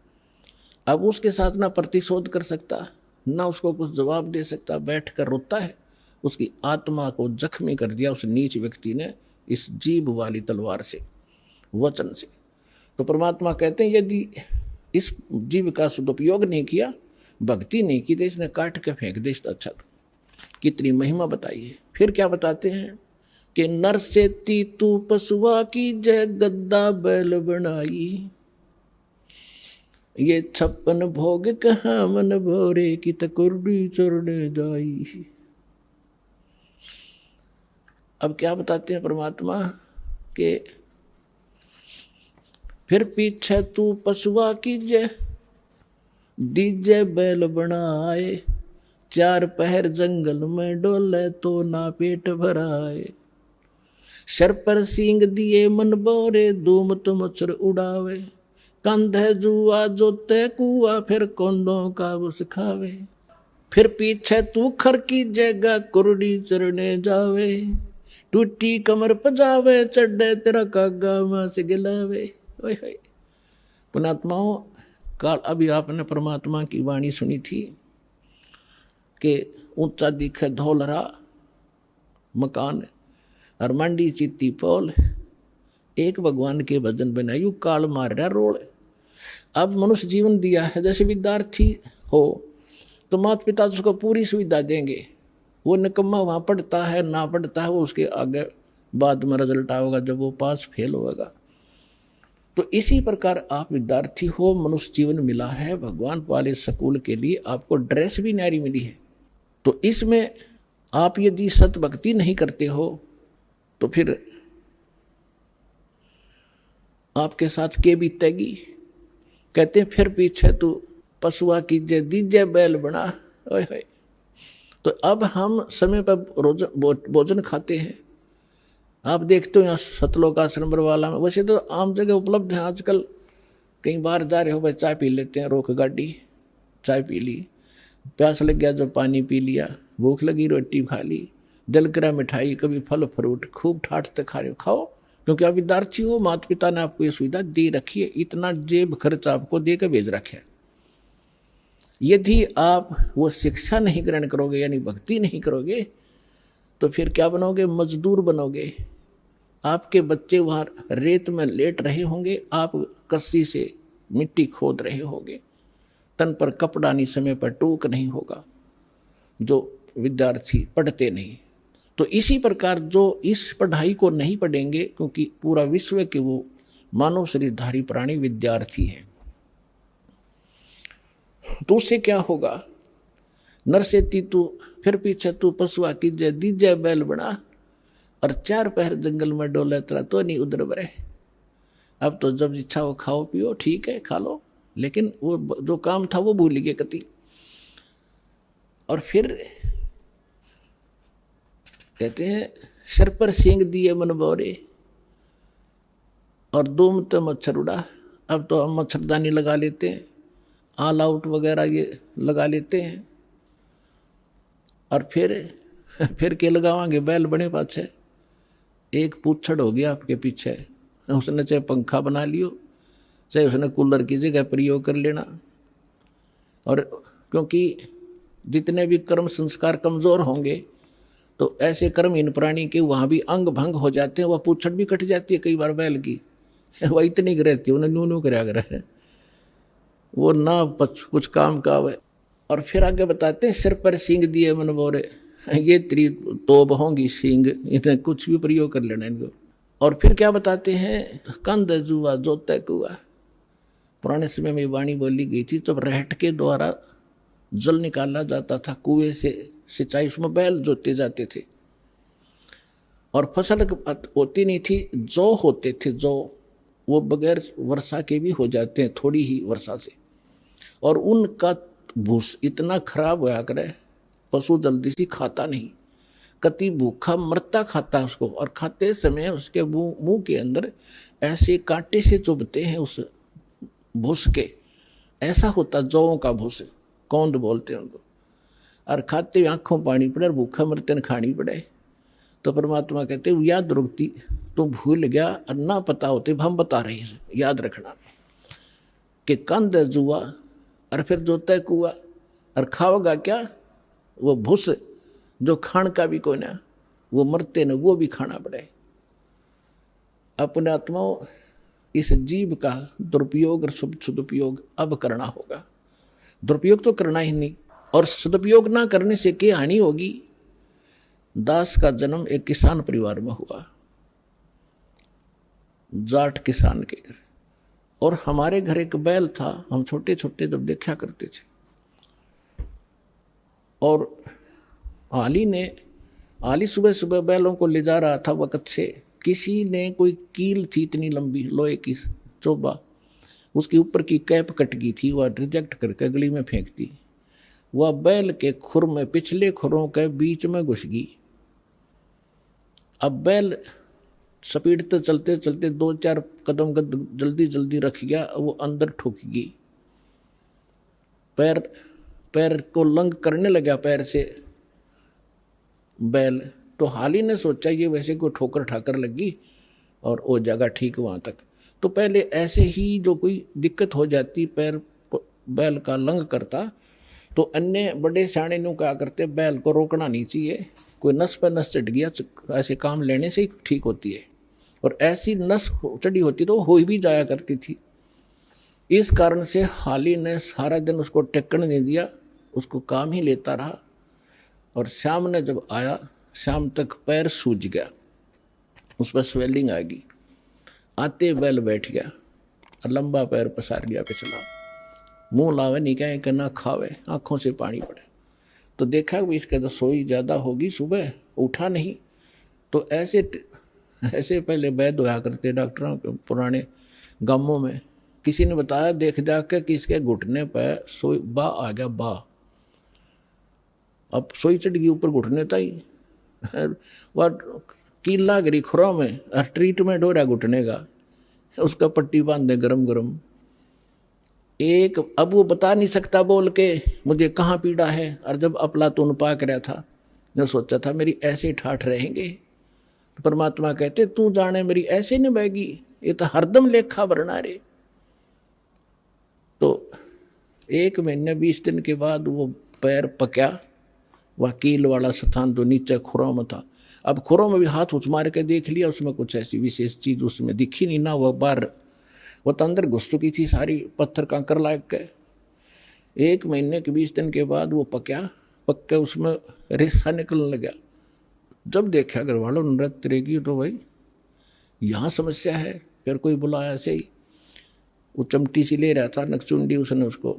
अब उसके साथ ना प्रतिशोध कर सकता, ना उसको कुछ जवाब दे सकता, बैठ कर रोता है। उसकी आत्मा को जख्मी कर दिया उस नीच व्यक्ति ने इस जीभ वाली तलवार से, वचन से। तो परमात्मा कहते हैं यदि इस जीव का सदुपयोग नहीं किया, भक्ति नहीं की, तो इसने काट के फेंक दे। अच्छा, कितनी महिमा बताई है। फिर क्या बताते हैं कि नर से तीतू पशुआ की जय, गद्दा बैल बनाई, ये 56 भोग कहाँ मन भोरे, की तकुर्डी चरने जाई। अब क्या बताते हैं परमात्मा के, फिर पीछे तू पशुआ कीजे, दीजे बैल बनाए, 4 पहर जंगल में डोले तो ना पेट भराए, सर पर सींग दिए मन बोरे, धूम तो मच्छर उड़ावे, कंधे जुआ जोते कुआ, फिर कोंदों का उस खावे, फिर पीछे तू खर की जगह कुरडी चरने जावे, टूटी कमर पजावे, चढ़े तेरा कागा मां से गिलावे। पुणात्माओं, काल अभी आपने परमात्मा की वाणी सुनी थी कि ऊंचा दिखे धौलरा मकान और मंडी चित्ती पोल, एक भगवान के भजन बनायु काल मार रहा रोल। अब मनुष्य जीवन दिया है, जैसे विद्यार्थी हो तो माता पिता उसको पूरी सुविधा देंगे। वो निकम्मा वहाँ पढ़ता है ना पढ़ता है, वो उसके आगे बाद में रिजल्ट आएगा जब वो पास फेल होगा। तो इसी प्रकार आप विद्यार्थी हो, मनुष्य जीवन मिला है भगवान वाले स्कूल के लिए, आपको ड्रेस भी न्यारी मिली है। तो इसमें आप यदि सत भक्ति नहीं करते हो तो फिर आपके साथ के बीतेगी। कहते हैं फिर पीछे तू पशुआ कीजे दीजे बैल बना। ओए तो अब हम समय पर भोजन खाते हैं। आप देखते हो यहाँ सतलोक आश्रम बरवाला में, वैसे तो आम जगह उपलब्ध है आजकल, कहीं बाहर जा रहे हो भाई चाय पी लेते हैं, रोक गाड़ी चाय पी ली, प्यास लग गया जो पानी पी लिया, भूख लगी रोटी खा ली, दिल करा मिठाई, कभी फल फ्रूट खूब ठाट से खा रहे हो, खाओ, क्योंकि आप विद्यार्थी हो, माता पिता ने आपको ये सुविधा दे रखी है, इतना जेब खर्च आपको दे के भेज रखे है। यदि आप वो शिक्षा नहीं ग्रहण करोगे यानी भक्ति नहीं करोगे तो फिर क्या बनोगे? मजदूर बनोगे। आपके बच्चे वहाँ रेत में लेट रहे होंगे, आप कस्सी से मिट्टी खोद रहे होंगे, तन पर कपड़ा नहीं, समय पर टूक नहीं होगा, जो विद्यार्थी पढ़ते नहीं। तो इसी प्रकार जो इस पढ़ाई को नहीं पढ़ेंगे, क्योंकि पूरा विश्व के वो मानव शरीरधारी प्राणी विद्यार्थी हैं, तो उससे क्या होगा? नरसेती तू फिर पीछे तू पशुआ कीजे दीजे बैल बना, और 4 पहर जंगल में डोले तेरा तो नहीं उधर बरे। अब तो जब इच्छा हो खाओ पियो, ठीक है खा लो, लेकिन वो जो काम था वो भूल गए कति। और फिर कहते हैं सर पर सींग दिए मन बोरे और दूम तो मच्छर उड़ा। अब तो हम मच्छरदानी लगा लेते हैं, ऑल आउट वगैरह ये लगा लेते हैं, और फिर के लगावांगे बैल बने पाछे। एक पूछड़ हो गया आपके पीछे, उसने चाहे पंखा बना लियो, चाहे उसने कूलर की जगह प्रयोग कर लेना। और क्योंकि जितने भी कर्म संस्कार कमज़ोर होंगे तो ऐसे कर्महीन प्राणी के वहाँ भी अंग भंग हो जाते हैं, वह पूछड़ भी कट जाती है कई बार बैल की, वह इतनी रहती है, उन्हें नू कराया करे, वो ना कुछ काम का है। और फिर आगे बताते हैं सिर पर सींग दिए मन बोरे, ये तेरी तोब होंगी सींग, इन्हें कुछ भी प्रयोग कर लेना इनको। और फिर क्या बताते हैं? कंद जुआ जोते कुआ। पुराने समय में वाणी बोली गई थी, तब रहट के द्वारा जल निकाला जाता था कुएं से, सिंचाई उसमें बैल जोते जाते थे, और फसल होती नहीं थी, जौ होते थे, जौ वो बगैर वर्षा के भी हो जाते हैं, थोड़ी ही वर्षा से। और उनका भूस इतना खराब होया करे, पशु जल्दी से खाता नहीं, कति भूखा मरता खाता है उसको, और खाते समय उसके मुंह के अंदर ऐसे कांटे से चुभते हैं उस भूस के, ऐसा होता जौं का भूस, कौंद बोलते हैं उनको। और खाते हुए आँखों पानी पड़े और भूखा मरते न खानी पड़े। तो परमात्मा कहते याद रुकती, तुम भूल गया और ना पता होते, हम बता रहे हैं, याद रखना कि कंद जुआ और फिर जो तय कुआ, और खाओगा क्या? वो भूस जो खान का भी कोई ना, वो मरते न, वो भी खाना पड़े। अपने आत्माओं इस जीव का दुरुपयोग और सदुपयोग अब करना होगा। दुरुपयोग तो करना ही नहीं, और सदुपयोग ना करने से क्या हानि होगी? दास का जन्म एक किसान परिवार में हुआ, जाट किसान के घर, और हमारे घर एक बैल था, हम छोटे छोटे जब देखा करते थे। और आली सुबह सुबह बैलों को ले जा रहा था वक्त से, किसी ने कोई कील थी इतनी लंबी लोहे की चोबा, उसके ऊपर की कैप कट गई थी, वह रिजेक्ट करके गली में फेंक दी। वह बैल के खुर में पिछले खुरों के बीच में घुस गई। अब बैल स्पीड तो चलते चलते 2-4 कदम जल्दी जल्दी रख गया, वो अंदर ठुक गई, पैर को लंग करने लगा पैर से बैल। तो हाली ने सोचा ये वैसे कोई ठोकर ठाकर लगी और वो जगह ठीक वहाँ तक। तो पहले ऐसे ही जो कोई दिक्कत हो जाती, पैर बैल का लंग करता, तो अन्य बड़े सियाणे नु क्या करते, बैल को रोकना नहीं चाहिए, कोई नस पर नस चढ़ गया, ऐसे काम लेने से ही ठीक होती है, और ऐसी नस चढ़ी होती तो हो भी जाया करती थी। इस कारण से हाली ने सारा दिन उसको टेकन नहीं दिया, उसको काम ही लेता रहा। और शाम ने जब आया, शाम तक पैर सूज गया, उस पर स्वेलिंग आ गई। आते बैल बैठ गया और लंबा पैर पसार गया पिछला, मुंह लावे नहीं कहे कि ना खावे, आंखों से पानी पड़े। तो देखा कि इसके तो सोई ज़्यादा होगी, सुबह उठा नहीं। तो ऐसे पहले वैद्य होया करते डॉक्टरों के पुराने गांवों में। किसी ने बताया देख जाकर कि इसके घुटने पर सोई बा आ गया, बा। अब सोई चढ़ गई ऊपर घुटने ताई, वह कीला गिरी खुरा में, और ट्रीटमेंट हो रहा घुटने का, उसका पट्टी बांधे गरम गरम। एक अब वो बता नहीं सकता बोल के मुझे कहाँ पीड़ा है। और जब अफलातून पाक रहा था, जो सोचा था मेरी ऐसे ठाठ रहेंगे, तो परमात्मा कहते तू जाने मेरी ऐसे नहीं बहेगी, ये तो हरदम लेखा भरना रे। तो 1 महीने 20 दिन के बाद वो पैर पक्या, वह कील वाला स्थान तो नीचे खुरों में था। अब खुरों में भी हाथ उठ मार के देख लिया, उसमें कुछ ऐसी विशेष चीज उसमें दिखी नहीं ना। वह बाहर वो तो अंदर घुस चुकी थी सारी, पत्थर कंकर लाग के। 1 महीने के 20 दिन के बाद वो पक के उसमें रेसा निकलने लगा। जब देखा घर वालों नृत्य रहेगी तो भाई यहाँ समस्या है। फिर कोई बुलाया ऐसे ही, वो चमटी सी ले रहा था नकचुंडी, उसने उसको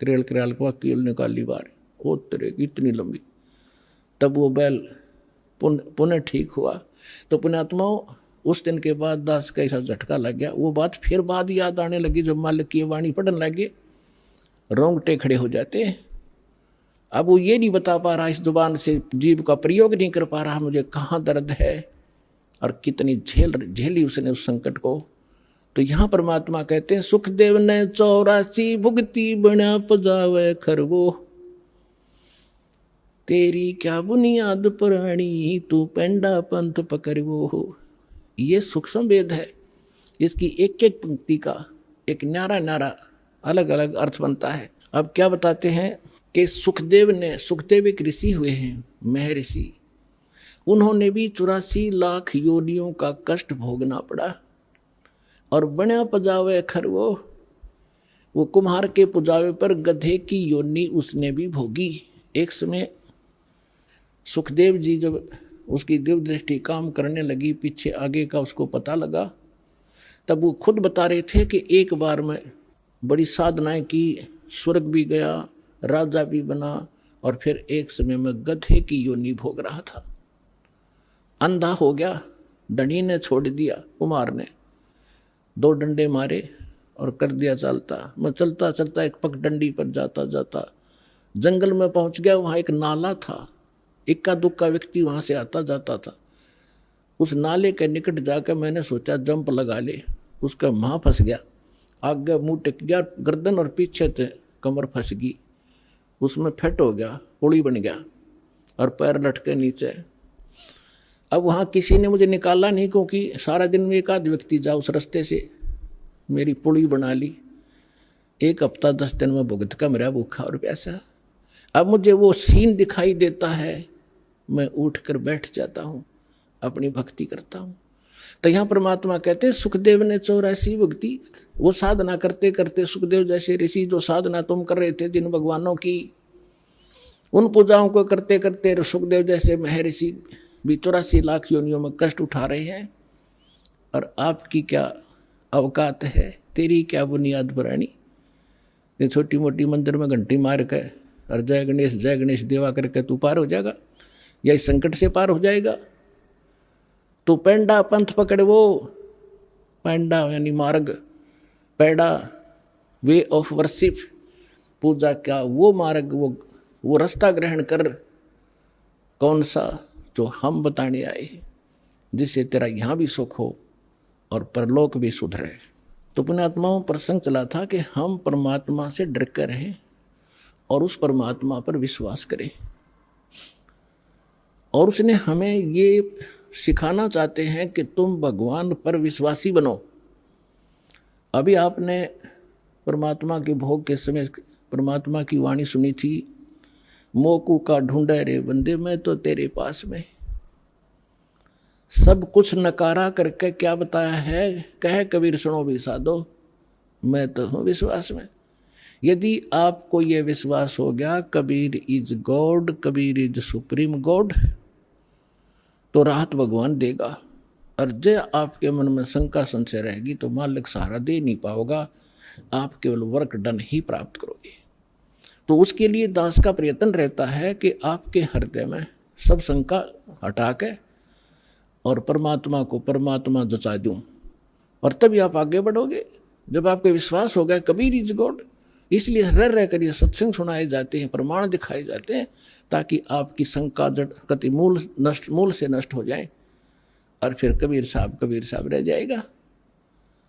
करेल को कील निकाली बार, वो तरेगी इतनी लंबी। तब वो बैल पुनः ठीक हुआ। तो पुण्यात्माओं उस दिन के बाद दास का ऐसा झटका लग गया। वो बात फिर बाद याद आने लगी जब मालिक की वाणी पढ़ने लगे, रोंगटे खड़े हो जाते हैं। अब वो ये नहीं बता पा रहा, इस जुबान से जीभ का प्रयोग नहीं कर पा रहा मुझे कहाँ दर्द है और कितनी झेली उसने उस संकट को। तो यहाँ परमात्मा कहते हैं सुखदेव ने 84 भुगती बना पजावे खरगो, तेरी क्या बुनियाद पुरानी तू पेंडा पंथ पकड़वो हो। ये सूक्ष्म वेद है, इसकी एक एक पंक्ति का एक न्यारा न्यारा अलग अलग अर्थ बनता है। अब क्या बताते हैं कि सुखदेव एक ऋषि हुए हैं, महर्षि। उन्होंने भी 84 लाख योनियों का कष्ट भोगना पड़ा। और बना पजावे खरवो, वो कुम्हार के पुजावे पर गधे की योनि उसने भी भोगी। एक समय सुखदेव जी जब उसकी दिव्य दृष्टि काम करने लगी, पीछे आगे का उसको पता लगा, तब वो खुद बता रहे थे कि एक बार में बड़ी साधनाएं की, स्वर्ग भी गया, राजा भी बना, और फिर एक समय में गधे की योनि भोग रहा था। अंधा हो गया, डंडी ने छोड़ दिया, कुमार ने 2 डंडे मारे और कर दिया चलता। मैं चलता चलता एक पगडंडी पर जाता जाता जंगल में पहुंच गया। वहाँ एक नाला था, इक्का दुक्का व्यक्ति वहाँ से आता जाता था। उस नाले के निकट जाकर मैंने सोचा जंप लगा ले, उसका माँ फंस गया, आगे मुँह टिक गया, गर्दन और पीछे से कमर फंस गई, उसमें फट हो गया, पुड़ी बन गया और पैर लटके नीचे। अब वहाँ किसी ने मुझे निकाला नहीं, क्योंकि सारा दिन में एक आध व्यक्ति जा उस रास्ते से, मेरी पुड़ी बना ली। 1 हफ्ता 10 दिन में भुगत का मेरा भूखा और प्यासा। अब मुझे वो सीन दिखाई देता है, मैं उठकर बैठ जाता हूँ, अपनी भक्ति करता हूँ। तो यहाँ परमात्मा कहते हैं सुखदेव ने 84 भक्ति, वो साधना करते करते सुखदेव जैसे ऋषि जो साधना तुम कर रहे थे जिन भगवानों की, उन पूजाओं को करते करते सुखदेव जैसे महर्षि भी 84 लाख योनियों में कष्ट उठा रहे हैं। और आपकी क्या अवकात है, तेरी क्या बुनियाद पुरानी। ये छोटी मोटी मंदिर में घंटी मार के और जय गणेश देवा करके तू पार हो जाएगा, या इस संकट से पार हो जाएगा। तो पेंडा पंथ पकड़, वो पेंडा यानी मार्ग, पैडा वे ऑफ वर्शिप, पूजा का वो मार्ग, वो रास्ता ग्रहण कर। कौन सा? जो हम बताने आए हैं, जिससे तेरा यहाँ भी सुख हो और परलोक भी सुधरे। तो पुण्यात्माओं प्रसंग चला था कि हम परमात्मा से डर कर रहें और उस परमात्मा पर विश्वास करें। और उसने हमें ये सिखाना चाहते हैं कि तुम भगवान पर विश्वासी बनो। अभी आपने परमात्मा के भोग के समय परमात्मा की वाणी सुनी थी, मोकू का ढूंढे रे बंदे मैं तो तेरे पास में। सब कुछ नकारा करके क्या बताया है, कहे कबीर सुनो भी साधो, मैं तो हूँ विश्वास में। यदि आपको यह विश्वास हो गया Kabir is God, Kabir is supreme God, तो राहत भगवान देगा। और जो आपके मन में शंका संशय रहेगी तो मालिक सहारा दे नहीं पाओगा, आप केवल वर्क डन ही प्राप्त करोगे। तो उसके लिए दास का प्रयत्न रहता है कि आपके हृदय में सब शंका हटा के और परमात्मा को परमात्मा जचा दूं, और तभी आप आगे बढ़ोगे। जब आपको विश्वास हो गया कबीर इज गॉड, इसलिए रह कर ये सत्संग सुनाए जाते हैं, प्रमाण दिखाए जाते हैं, ताकि आपकी शंका जड़ कति मूल से नष्ट हो जाए, और फिर कबीर साहब रह जाएगा।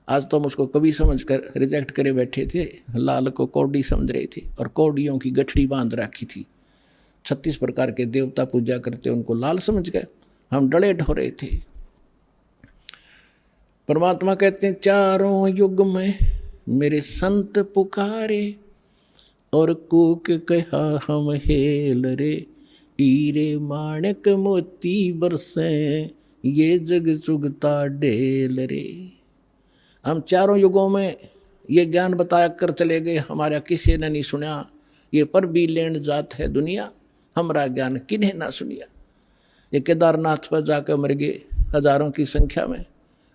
आज तो हम उसको कवि समझ कर रिजेक्ट करे बैठे थे, लाल को कौड़ी समझ रहे थे और कौड़ियों की गठड़ी बांध रखी थी। 36 प्रकार के देवता पूजा करते उनको लाल समझ गए, हम डले ढो रहे थे। परमात्मा कहते हैं चारों युग में मेरे संत पुकारे, और कूक कहा हम हेल रे, हीरे माणक मोती बरसे, ये जग सुगता ढेल रे। हम चारों युगों में ये ज्ञान बताया कर चले गए, हमारा किसी ने नहीं सुना। ये पर भी लेन जात है दुनिया, हमारा ज्ञान किन्हें ना सुनिया। ये केदारनाथ पर जाकर मर गए हजारों की संख्या में,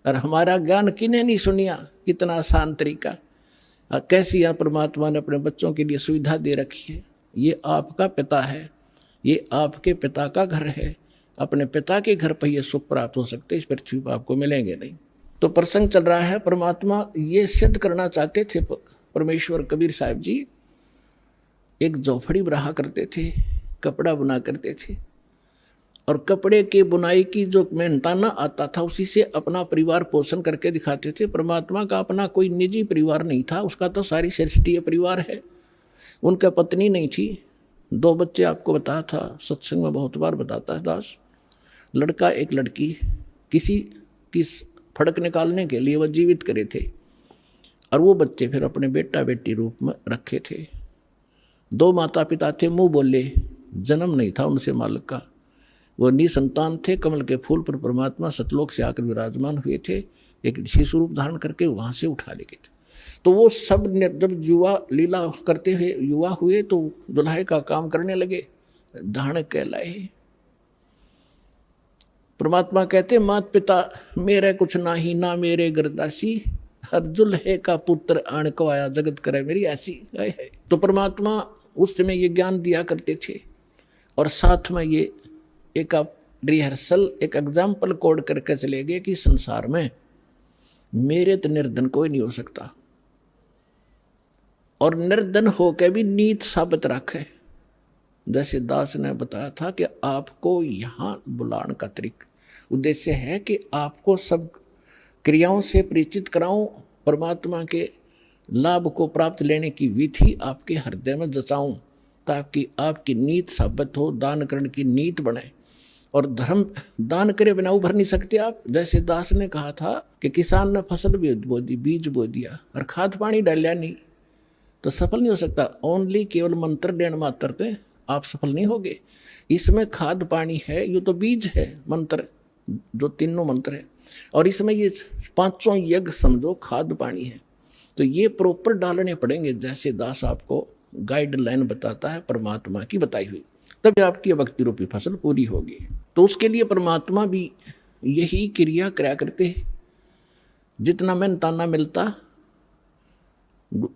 और हमारा ज्ञान किन्हें नहीं सुनिया। कितना आसान तरीका, कैसी यहाँ परमात्मा ने अपने बच्चों के लिए सुविधा दे रखी है। ये आपका पिता है, ये आपके पिता का घर है। अपने पिता के घर पर यह सुख प्राप्त हो सकते, इस पृथ्वी पर आपको मिलेंगे नहीं। तो प्रसंग चल रहा है, परमात्मा ये सिद्ध करना चाहते थे। परमेश्वर कबीर साहब जी एक झोपड़ी बना करते थे, कपड़ा बुना करते थे, और कपड़े के बुनाई की जो मेहनताना आता था उसी से अपना परिवार पोषण करके दिखाते थे। परमात्मा का अपना कोई निजी परिवार नहीं था, उसका तो सारी सृष्टि परिवार है। उनका पत्नी नहीं थी, 2 बच्चे आपको बताया था, सत्संग में बहुत बार बताता है दास। लड़का एक लड़की, किसी की फड़क निकालने के लिए वह जीवित करे थे, और वो बच्चे फिर अपने बेटा बेटी रूप में रखे थे। 2 माता पिता थे, मुंह बोले, जन्म नहीं था उनसे मालिक का। वो निसंतान थे, कमल के फूल पर परमात्मा सतलोक से आकर विराजमान हुए थे, एक शिशु रूप धारण करके वहां से उठा ले गए थे। तो वो सब जब युवा लीला करते हुए युवा हुए तो दुल्हे का काम करने लगे, धारण कहलाए। परमात्मा कहते मात पिता मेरे कुछ ना ही, ना मेरे गरदासी, हर दुल्हे का पुत्र आण को आया, जगत करे मेरी ऐसी। तो परमात्मा उस समय ये ज्ञान दिया करते थे, और साथ में ये एक रिहर्सल, एक एग्जाम्पल कोड करके चले गए कि संसार में मेरे तो निर्धन कोई नहीं हो सकता, और निर्धन होकर भी नीत साबित रखे। जैसे दास ने बताया था कि आपको यहाँ बुलाने का तरीका उद्देश्य है कि आपको सब क्रियाओं से परिचित कराऊं, परमात्मा के लाभ को प्राप्त लेने की विधि आपके हृदय में जचाऊं, ताकि आपकी नीत साबित हो, दान करने की नीत बने। और धर्म दान करे बिना उभर नहीं सकते आप। जैसे दास ने कहा था कि किसान ने फसल भी बो दी, बीज बो दिया, और खाद पानी डालिया नहीं, तो सफल नहीं हो सकता। ओनली केवल मंत्र देण मात्र से आप सफल नहीं होगे। इसमें खाद पानी है, ये तो बीज है, मंत्र जो तीनों मंत्र है, और इसमें ये 500 यज्ञ समझो खाद पानी है। तो ये प्रॉपर डालने पड़ेंगे, जैसे दास आपको गाइडलाइन बताता है परमात्मा की बताई हुई, तब आपकी भक्ति रूपी फसल पूरी होगी। तो उसके लिए परमात्मा भी यही क्रिया कराया करते हैं। जितना मेहनताना मिलता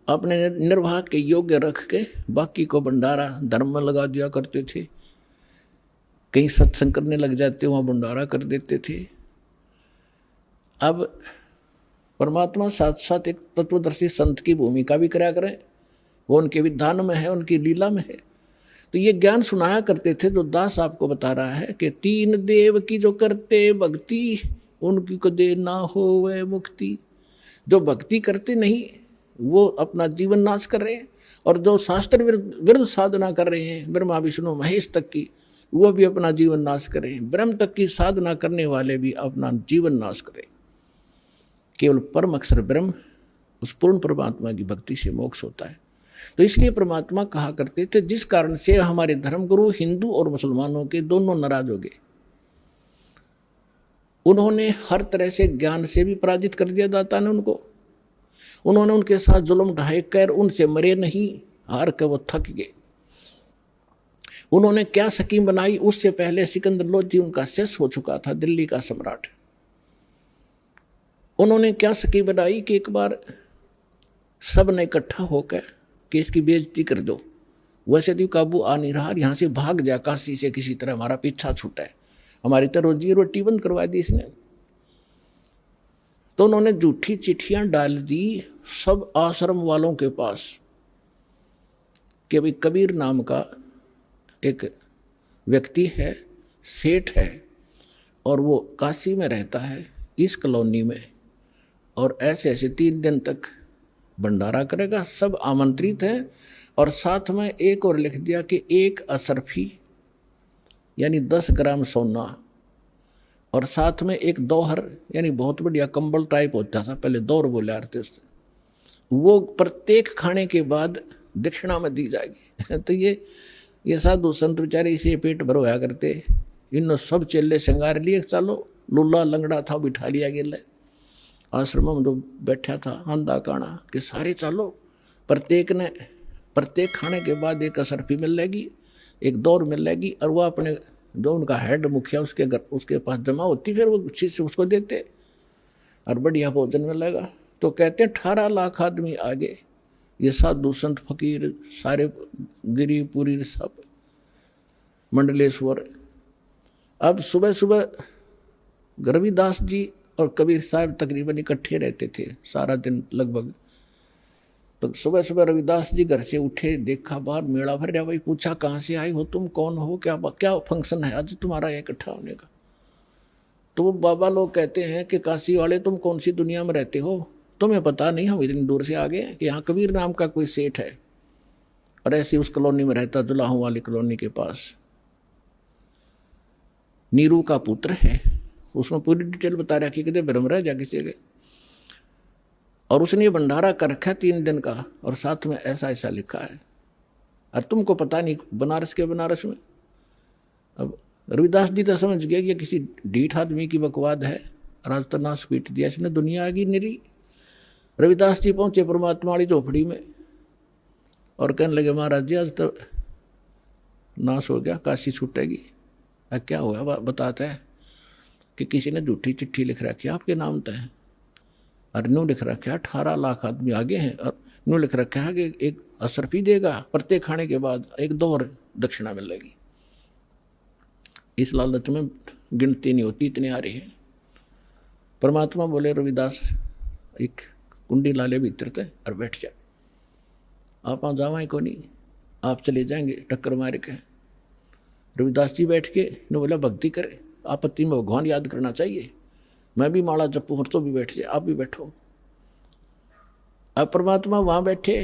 अपने निर्वाह के योग्य रख के बाकी को भंडारा धर्म में लगा दिया करते थे। कहीं सत्संग करने लग जाते, वहाँ भंडारा कर देते थे। अब परमात्मा साथ साथ एक तत्वदर्शी संत की भूमिका भी कराया करें, वो उनके विधान में है, उनकी लीला में है। तो ये ज्ञान सुनाया करते थे। जो दास आपको बता रहा है कि 3 देव की जो करते भक्ति, उनकी को दे ना हो वह मुक्ति। जो भक्ति करते नहीं वो अपना जीवन नाश कर रहे हैं, और जो शास्त्र विरुद्ध साधना कर रहे हैं ब्रह्मा विष्णु महेश तक की, वो भी अपना जीवन नाश कर रहे हैं। ब्रह्म तक की साधना करने वाले भी अपना जीवन नाश करें। केवल परम अक्षर ब्रह्म, उस पूर्ण परमात्मा की भक्ति से मोक्ष होता है। तो इसलिए परमात्मा कहा करते थे, जिस कारण से हमारे धर्मगुरु हिंदू और मुसलमानों के दोनों नाराज हो गए। उन्होंने हर तरह से ज्ञान से भी पराजित कर दिया दाता ने उनको, उन्होंने उनके साथ जुल्म ढाए कर उनसे मरे नहीं, हार कर वो थक गए। उन्होंने क्या स्कीम बनाई, उससे पहले सिकंदर लोधी उनका शेष हो चुका था, दिल्ली का सम्राट। उन्होंने क्या स्कीम बनाई कि एक बार सब ने इकट्ठा होकर कि इसकी बेइज्जती कर दो, वैसे तो काबू आ नहीं रहा, यहां से भाग जा काशी से किसी तरह, हमारा पीछा छूटा है, हमारी तो रोजी रोटी बंद करवा दी इसने। तो उन्होंने झूठी चिट्ठियां डाल दी सब आश्रम वालों के पास कि भाई कबीर नाम का एक व्यक्ति है, सेठ है, और वो काशी में रहता है इस कॉलोनी में, और ऐसे ऐसे 3 दिन तक भंडारा करेगा, सब आमंत्रित हैं। और साथ में एक और लिख दिया कि 1 असरफी यानी 10 ग्राम सोना, और साथ में एक दोहर यानी बहुत बढ़िया कंबल टाइप होता था पहले, दौर बोले आते उससे, वो प्रत्येक खाने के बाद दक्षिणा में दी जाएगी। तो ये साधु संत बेचारे इसे पेट भर होया करते, इन सब चेले श्रृंगार लिए, चलो लुल्ला लंगड़ा था बिठा लिया गया आश्रम में, जो बैठा था अंधा काना कि सारे चलो, प्रत्येक खाने के बाद 1 असरफी मिल लेगी, 1 दौर मिल लेगी, और वह अपने जो उनका हेड मुखिया उसके पास जमा होती, फिर वो चीज से उसको देते और बढ़िया भोजन मिलेगा। तो कहते हैं 18 लाख आदमी आगे, ये साधु संत फकीर सारे गिरी पुरी सब मंडलेश्वर। अब सुबह सुबह रविदास जी और कबीर साहब तकरीबन इकट्ठे रहते थे सारा दिन लगभग। तो सुबह सुबह रविदास जी घर से उठे, देखा बाहर मेला भर रहा, भाई पूछा कहाँ से आए हो तुम, कौन हो, क्या फंक्शन है आज तुम्हारा इकट्ठा होने का। तो वो बाबा लोग कहते हैं कि काशी वाले तुम कौन सी दुनिया में रहते हो, तुम्हें पता नहीं, हम इतनी दूर से आ गए कि यहाँ कबीर नाम का कोई सेठ है, और ऐसी उस कॉलोनी में रहता, दुलाहों वाली कॉलोनी के पास, नीरू का पुत्र है। उसमें पूरी डिटेल बता रहा कि कितने ब्रह्म रह जा किसी के, और उसने भंडारा कर रखा 3 दिन का, और साथ में ऐसा ऐसा लिखा है, और तुमको पता नहीं बनारस के बनारस में। अब रविदास जी तो समझ गया कि ये किसी ढीठ आदमी की बकवाद है, और आज तो नाश पीट दिया इसने, दुनिया आ गई निरी। रविदास जी पहुंचे परमात्मा वाली झोपड़ी में और कहने लगे महाराज जी आज तो नाश हो गया, काशी छूटेगी। क्या हुआ बताते हैं कि किसी ने झूठी चिट्ठी लिख रखी आपके नाम तय, और न्यू लिख रखा है 18 लाख आदमी आगे हैं, और न्यू लिख रखा है कि 1 असरफी देगा, प्रत्येक खाने के बाद 1 दौर दक्षिणा मिलेगी। इस लालच में गिनती नहीं होती, इतने आ रहे हैं। परमात्मा बोले रविदास एक कुंडी लाले भीतर थे और बैठ जा, आप वहाँ जावा को नहीं, आप चले जाएंगे टक्कर मार के। रविदास जी बैठ के ने बोला भक्ति करे, आपत्ति में भगवान याद करना चाहिए, मैं भी माला जपू, तो भी बैठ जाए, आप भी बैठो। अब परमात्मा वहाँ बैठे,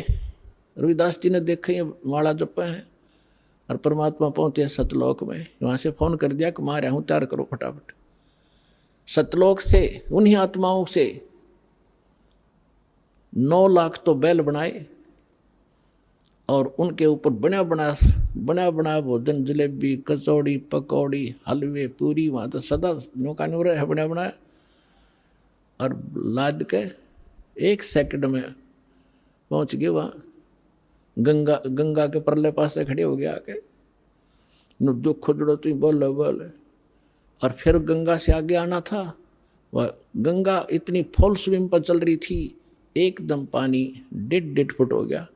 रविदास जी ने देखे ये माला जपे हैं, और परमात्मा पहुँचे सतलोक में, वहाँ से फोन कर दिया कि मारे हूँ, तैयार करो फटाफट। सतलोक से उन्हीं आत्माओं से 9 लाख तो बैल बनाए, और उनके ऊपर बना बना भोजन, जलेबी कचौड़ी पकौड़ी हलवे पूरी, वहाँ तो सदा नौका नूर है बना बनाया, और लाद के 1 सेकंड में पहुँच गए वहाँ। गंगा के परले पास से खड़े हो गया आके, दुख खुदड़ो तुम बोल, और फिर गंगा से आगे आना था। वह गंगा इतनी फुल स्विम पर चल रही थी, एकदम पानी 1.5 फुट हो गया।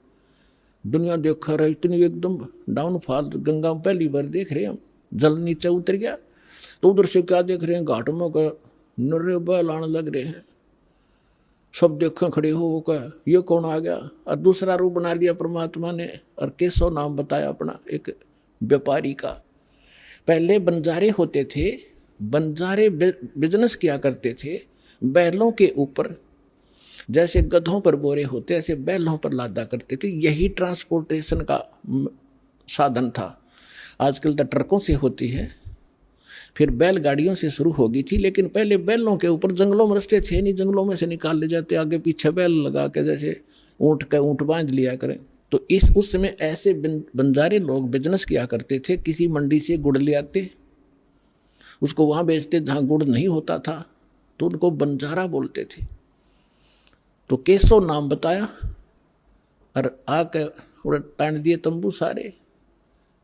दुनिया देखा रहा इतनी एकदम डाउनफॉल, गंगा में पहली बार देख रहे हम, जल नीचे उतर गया। तो उधर से क्या देख रहे हैं, घाट में का नर्रे बैल आने लग रहे हैं, सब देखें खड़े हो का ये कौन आ गया। और दूसरा रूप बना लिया परमात्मा ने, और केशव नाम बताया अपना एक व्यापारी का। पहले बंजारे होते थे, बंजारे बिजनेस किया करते थे बैलों के ऊपर, जैसे गधों पर बोरे होते ऐसे बैलों पर लादा करते थे, यही ट्रांसपोर्टेशन का साधन था। आजकल तो ट्रकों से होती है, फिर बैलगाड़ियों से शुरू हो गई थी, लेकिन पहले बैलों के ऊपर, जंगलों में रास्ते थे नहीं, जंगलों में से निकाल ले जाते, आगे पीछे बैल लगा के जैसे ऊँट बांध लिया करें। तो उस समय ऐसे बंजारे लोग बिजनेस किया करते थे, किसी मंडी से गुड़ ले आते, उसको वहाँ बेचते जहाँ गुड़ नहीं होता था, तो उनको बंजारा बोलते थे। तो केशव नाम बताया और आके उड़ तान दिए तंबू सारे।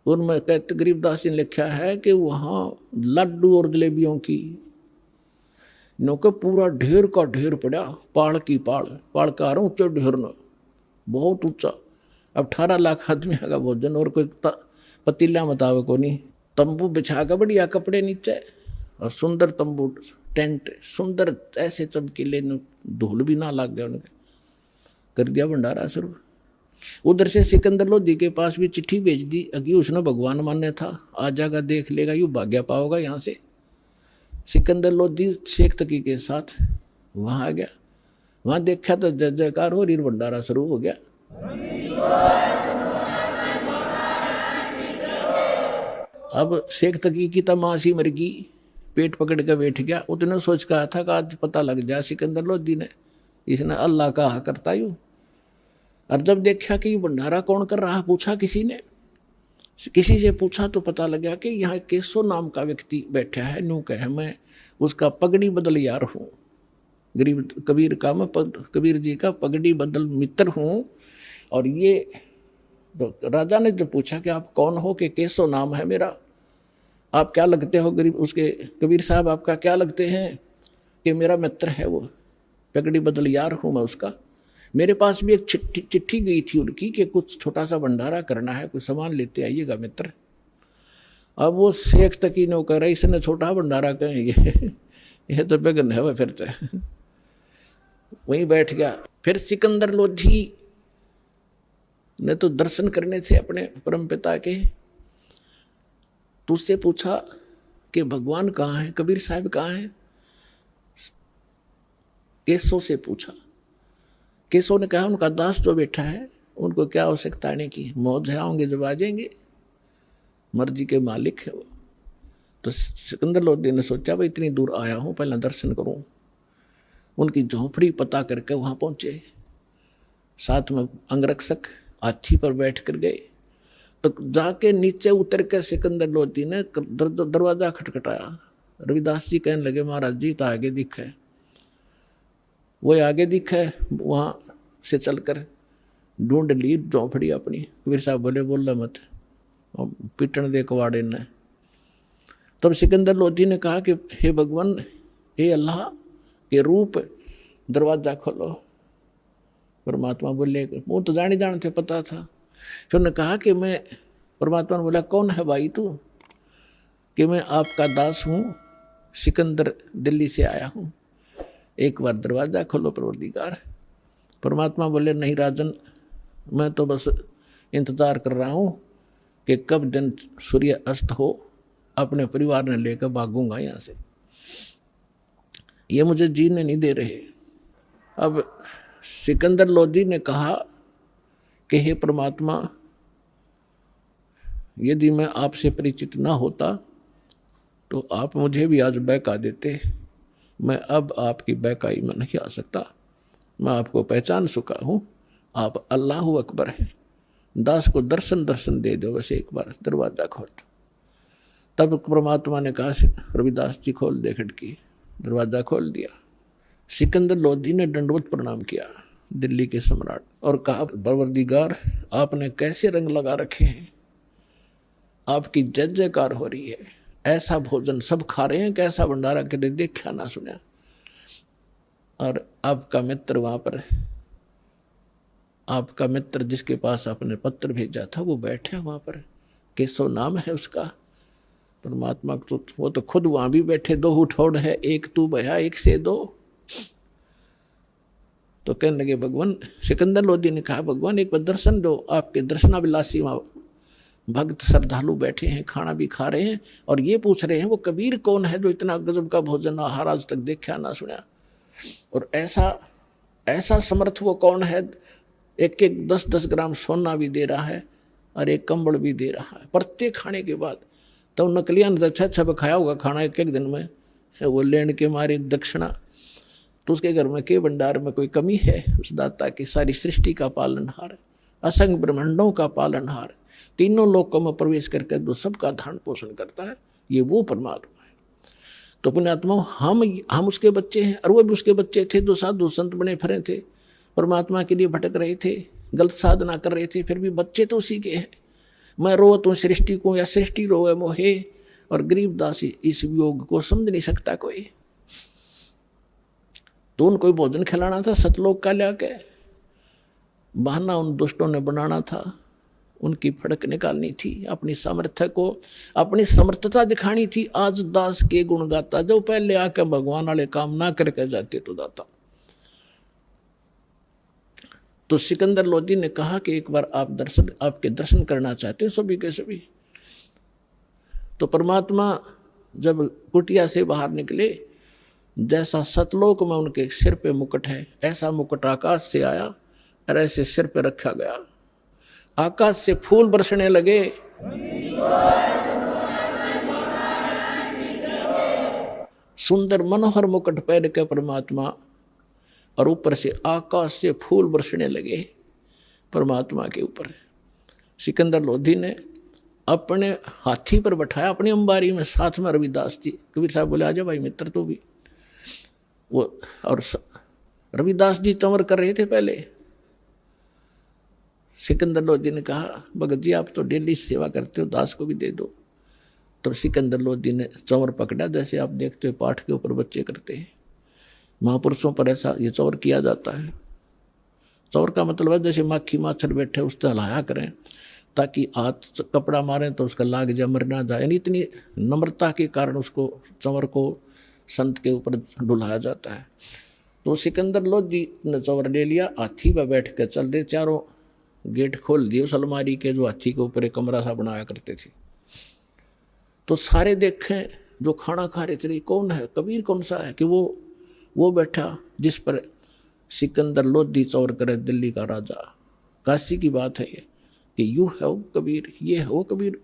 उनमें कहते गरीबदास जी ने लिखा है कि वहां लड्डू और जलेबियों की नौके पूरा ढेर का ढेर पड़ा, पाड़ की पाड़, पाड़ का ऊंचा ढेर न बहुत ऊंचा। अब 18 लाख आदमी का भोजन और कोई पतीला मतावे को नहीं। तंबू बिछा कर बढ़िया कपड़े नीचे और सुंदर तंबू टेंट सुंदर ऐसे चमकीले, धूल भी ना लग गया उनके, कर दिया भंडारा शुरू। उधर से सिकंदर लोधी के पास भी चिट्ठी भेज दी अगी उसने भगवान मान्य था, आ जाएगा देख लेगा, यू भाग्य पाओगा यहाँ से। सिकंदर लोधी शेख तकी के साथ वहां आ गया। वहां देखा तो जय जयकार हो रही, भंडारा शुरू हो गया। अब शेख तकी की तमाशी मर गई, पेट पकड़ के बैठ गया। उतने सोच कहा था कि आज पता लग जाए सिकंदर लोधी ने, इसने अल्लाह कहा करता यूं। और जब देखा कि ये भंडारा कौन कर रहा, पूछा किसी ने, किसी से पूछा तो पता लगा कि यहाँ केशव नाम का व्यक्ति बैठा है। न्यू कहे मैं उसका पगड़ी बदल यार हूँ, गरीब कबीर का मैं कबीर जी का पगड़ी बदल मित्र हूँ। और ये राजा ने जो पूछा कि आप कौन हो, कि केशव नाम है मेरा, आप क्या लगते हो गरीब, उसके कबीर साहब आपका क्या लगते हैं, कि मेरा मित्र है वो, पगड़ी बदल यार हूँ मैं उसका। मेरे पास भी एक चिट्ठी गई थी उनकी कि कुछ छोटा सा भंडारा करना है, कुछ सामान लेते आइएगा मित्र। अब वो शेख तकी ने कह रहा इसने छोटा भंडारा कहेंगे, यह तो बेगन है वह। फिर तो वहीं बैठ गया। फिर सिकंदर लोधी ने तो दर्शन करने थे अपने परम पिता के, तो उससे पूछा कि भगवान कहाँ है, कबीर साहब कहाँ है। केशव से पूछा। केशव ने कहा उनका दास जो बैठा है उनको क्या आवश्यकता आने की, मौज है, आएंगे जब आ जाएंगे, मर्जी के मालिक है वो। तो सिकंदर लोधी ने सोचा भाई इतनी दूर आया हूं पहले दर्शन करूं। उनकी झोंपड़ी पता करके वहां पहुंचे, साथ में अंगरक्षक हाथी पर बैठ कर गए। तो जाके नीचे उतर के सिकंदर लोधी ने दरवाजा खटखटाया। रविदास जी कहने लगे महाराज जी तो आगे दिखे। वो आगे दिखे, वहां से चलकर ढूंढ ली झोंपड़ी अपनी। कबीर साहब बोले बोल मत, पीटन दे कवाड़े ने। तब सिकंदर लोधी ने कहा कि हे भगवान, हे अल्लाह के रूप, दरवाजा खोलो। परमात्मा बोले, वो तो जाने जानते पता था। फिर उन्होंने कहा कि मैं, परमात्मा ने बोला कौन है भाई तू, कि मैं आपका दास हूँ, सिकंदर दिल्ली से आया हूँ, एक बार दरवाजा खोलो परवरदिगार। परमात्मा बोले नहीं राजन, मैं तो बस इंतजार कर रहा हूँ कि कब दिन सूर्य अस्त हो, अपने परिवार ने लेकर भागूंगा यहाँ से, ये मुझे जीने नहीं दे रहे। अब सिकंदर लोधी ने कहा कि हे परमात्मा, यदि मैं आपसे परिचित ना होता तो आप मुझे भी आज बहका देते। मैं अब आपकी बहकाई में नहीं आ सकता, मैं आपको पहचान चुका हूँ, आप अल्लाह अकबर हैं। दास को दर्शन दे दो, बस एक बार दरवाजा खोल। तब परमात्मा ने कहा रविदास जी खोल दे खिड़की। दरवाजा खोल दिया। सिकंदर लोधी ने दंडवत प्रणाम किया दिल्ली के सम्राट और कहा परवरदिगार आपने कैसे रंग लगा रखे हैं, आपकी जय जयकार हो रही है, ऐसा भोजन सब खा रहे हैं, कैसा भंडारा कदे देखा ना सुना। और आपका मित्र वहां पर, आपका मित्र जिसके पास आपने पत्र भेजा था वो बैठे वहां पर, केशव नाम है उसका। परमात्मा तो वो तो खुद वहां भी बैठे, दो उठौड़ है, एक तू भया एक से दो। तो कहने लगे भगवान, सिकंदर लोधी ने कहा भगवान एक बार दर्शन दो, आपके दर्शनाभिलाषी वहां भक्त श्रद्धालु बैठे हैं, खाना भी खा रहे हैं और ये पूछ रहे हैं वो कबीर कौन है जो इतना गजब का भोजन आहार आज तक देखा ना सुना, और ऐसा समर्थ वो कौन है, एक 10-10 ग्राम सोना भी दे रहा है और एक कंबल भी दे रहा है प्रत्येक खाने के बाद। तो नकलिया ने अच्छा खाया होगा खाना एक दिन में, वो लेने के मारे दक्षिणा। तो उसके घर में के भंडार में कोई कमी है, उस दाता की सारी सृष्टि का पालनहार, असंख्य ब्रह्मांडों का पालनहार, तीनों लोकों में प्रवेश करके जो सबका धारण पोषण करता है, ये वो परमात्मा है। तो पुण्यात्मा हम उसके बच्चे हैं और वो भी उसके बच्चे थे जो साधु संत बने फिरे थे। परमात्मा के लिए भटक रहे थे, गलत साधना कर रहे थे, फिर भी बच्चे तो उसी के हैं। मैं रोवत हूँ सृष्टि को या सृष्टि रोवे मोहे, और गरीबदास इस वियोग को समझ नहीं सकता कोई। तो उनको भोजन खिलाना था सतलोक का लाके, बहाना उन दुष्टों ने बनाना था, उनकी फड़क निकालनी थी, अपनी सामर्थ्य को, अपनी समर्थता दिखानी थी। आज दास के गुण गाता, जो पहले आकर भगवान वाले काम ना करके जाते तो दाता। तो सिकंदर लोधी ने कहा कि एक बार आपके दर्शन करना चाहते हैं सभी के सभी। तो परमात्मा जब कुटिया से बाहर निकले, जैसा सतलोक में उनके सिर पे मुकुट है, ऐसा मुकुट आकाश से आया और ऐसे सिर पे रखा गया। आकाश से फूल बरसने लगे। सुंदर मनोहर मुकुट पहन के परमात्मा, और ऊपर से आकाश से फूल बरसने लगे परमात्मा के ऊपर। सिकंदर लोधी ने अपने हाथी पर बैठाया, अपनी अंबारी में, साथ में रविदास जी। कबीर साहब बोले आजा भाई मित्र तो भी। वो और रविदास जी चंवर कर रहे थे पहले। सिकंदर लोधी ने कहा भगत जी आप तो डेली सेवा करते हो, दास को भी दे दो। तो सिकंदर लोधी ने चंवर पकड़ा, जैसे आप देखते हो पाठ के ऊपर बच्चे करते हैं। महापुरुषों पर ऐसा ये चौर किया जाता है। चौर का मतलब है जैसे माखी माछर बैठे उस तरह हलाया करें, ताकि हाथ कपड़ा मारें तो उसका लाग जाए, मर ना जाए। यानी इतनी नम्रता के कारण उसको चंवर को संत के ऊपर डुलाया जाता है। तो सिकंदर लोधी ने चंवर ले लिया, हाथी पर बैठ कर चल रहे, चारों गेट खोल दिए उस अलमारी के जो हाथी के ऊपर एक कमरा सा बनाया करते थे। तो सारे देखें जो खाना खा रहे थे, कौन है कबीर, कौन सा है, कि वो बैठा जिस पर सिकंदर लोधी चौर करे, दिल्ली का राजा। काशी की बात है ये, कि यू है वो कबीर, ये है वो कबीर,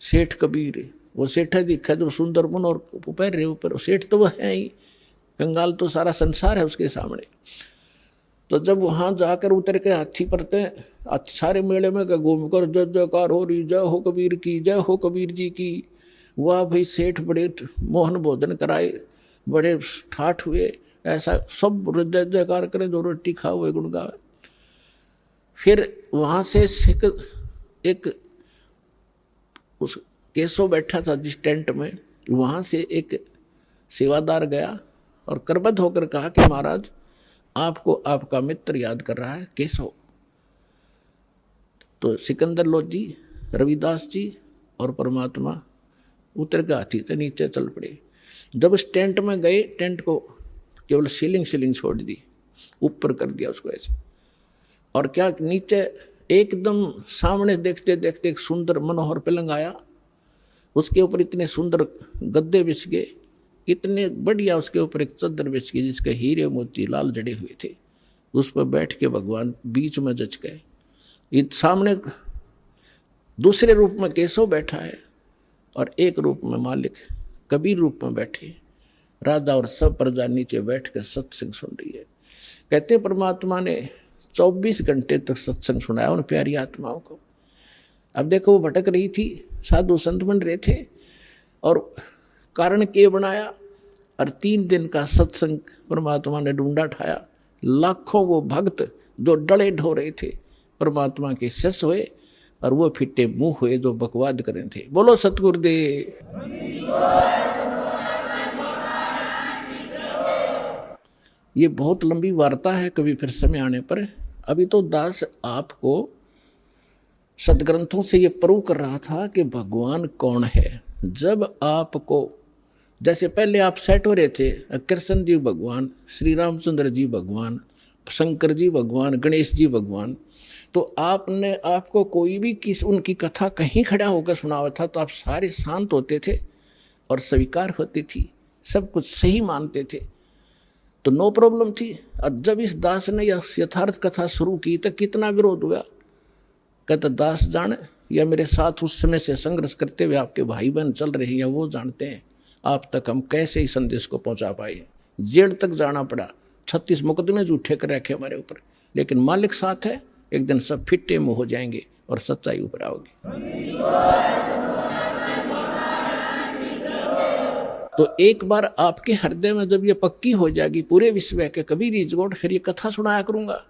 सेठ कबीर। वो सेठ दिखा जो सुंदर मन और पैर रहे ऊपर, सेठ तो वो है ही, कंगाल तो सारा संसार है उसके सामने। तो जब वहां जाकर उतर के हाथी परते, सारे मेले में घूम कर जय जयकार हो रही, जय हो कबीर की, जय हो कबीर जी की। वाह भाई सेठ बड़े मोहन भोजन कराए, बड़े ठाठ हुए, ऐसा सब जय जयकार करें, जो रोटी खा हुए गुण गावे। फिर वहां से एक उस केशव बैठा था जिस टेंट में, वहां से एक सेवादार गया और करबद्ध होकर कहा कि महाराज आपको आपका मित्र याद कर रहा है केशव। तो सिकंदर लोधी, रविदास जी और परमात्मा उतर के हाथी से नीचे चल पड़े। जब उस टेंट में गए, टेंट को केवल सीलिंग छोड़ दी, ऊपर कर दिया उसको ऐसे। और क्या नीचे एकदम सामने देखते देखते एक सुंदर मनोहर पलंग आया, उसके ऊपर इतने सुंदर गद्दे बिछ गए, इतने बढ़िया, उसके ऊपर एक चद्दर बिछ गई जिसके हीरे मोती लाल जड़े हुए थे। उस पर बैठ के भगवान बीच में जच गए। इत सामने दूसरे रूप में केशव बैठा है और एक रूप में मालिक कबीर रूप में बैठे। राजा और सब प्रजा नीचे बैठ कर सत्संग सुन रही है। कहते हैं परमात्मा ने 24 घंटे तक सत्संग सुनाया उन प्यारी आत्माओं को। अब देखो वो भटक रही थी, साधु संत बन रहे थे, और कारण के बनाया, और 3 दिन का सत्संग परमात्मा ने ढूंढा ठाया। लाखों वो भक्त जो डले ढो रहे थे परमात्मा के शिष्य हुए, और वो फिट्टे मुंह हुए जो बकवाद कर रहे थे। बोलो सतगुरुदेव। ये बहुत लंबी वार्ता है, कभी फिर समय आने पर। अभी तो दास आपको सदग्रंथों से ये प्रूव कर रहा था कि भगवान कौन है। जब आपको, जैसे पहले आप सेट हो रहे थे, कृष्ण जी भगवान, श्री रामचंद्र जी भगवान, शंकर जी भगवान, गणेश जी भगवान, तो आपने आपको कोई भी उनकी कथा कहीं खड़ा होकर सुनावा था तो आप सारे शांत होते थे और स्वीकार होती थी, सब कुछ सही मानते थे, तो नो प्रॉब्लम थी। और जब इस दास ने यह यथार्थ कथा शुरू की तो कितना विरोध हुआ। कहता दास जाने या मेरे साथ उस समय से संघर्ष करते हुए आपके भाई बहन चल रहे हैं, या वो जानते हैं आप तक हम कैसे ही संदेश को पहुंचा पाए। जेल तक जाना पड़ा, 36 मुकदमे झूठे कर रखे हमारे ऊपर, लेकिन मालिक साथ है। एक दिन सब फिट्टे मुंह हो जाएंगे और सच्चाई ऊपर आओगी। तो एक बार आपके हृदय में जब ये पक्की हो जाएगी पूरे विश्व के कबीर इज गॉड, फिर ये कथा सुनाया करूंगा।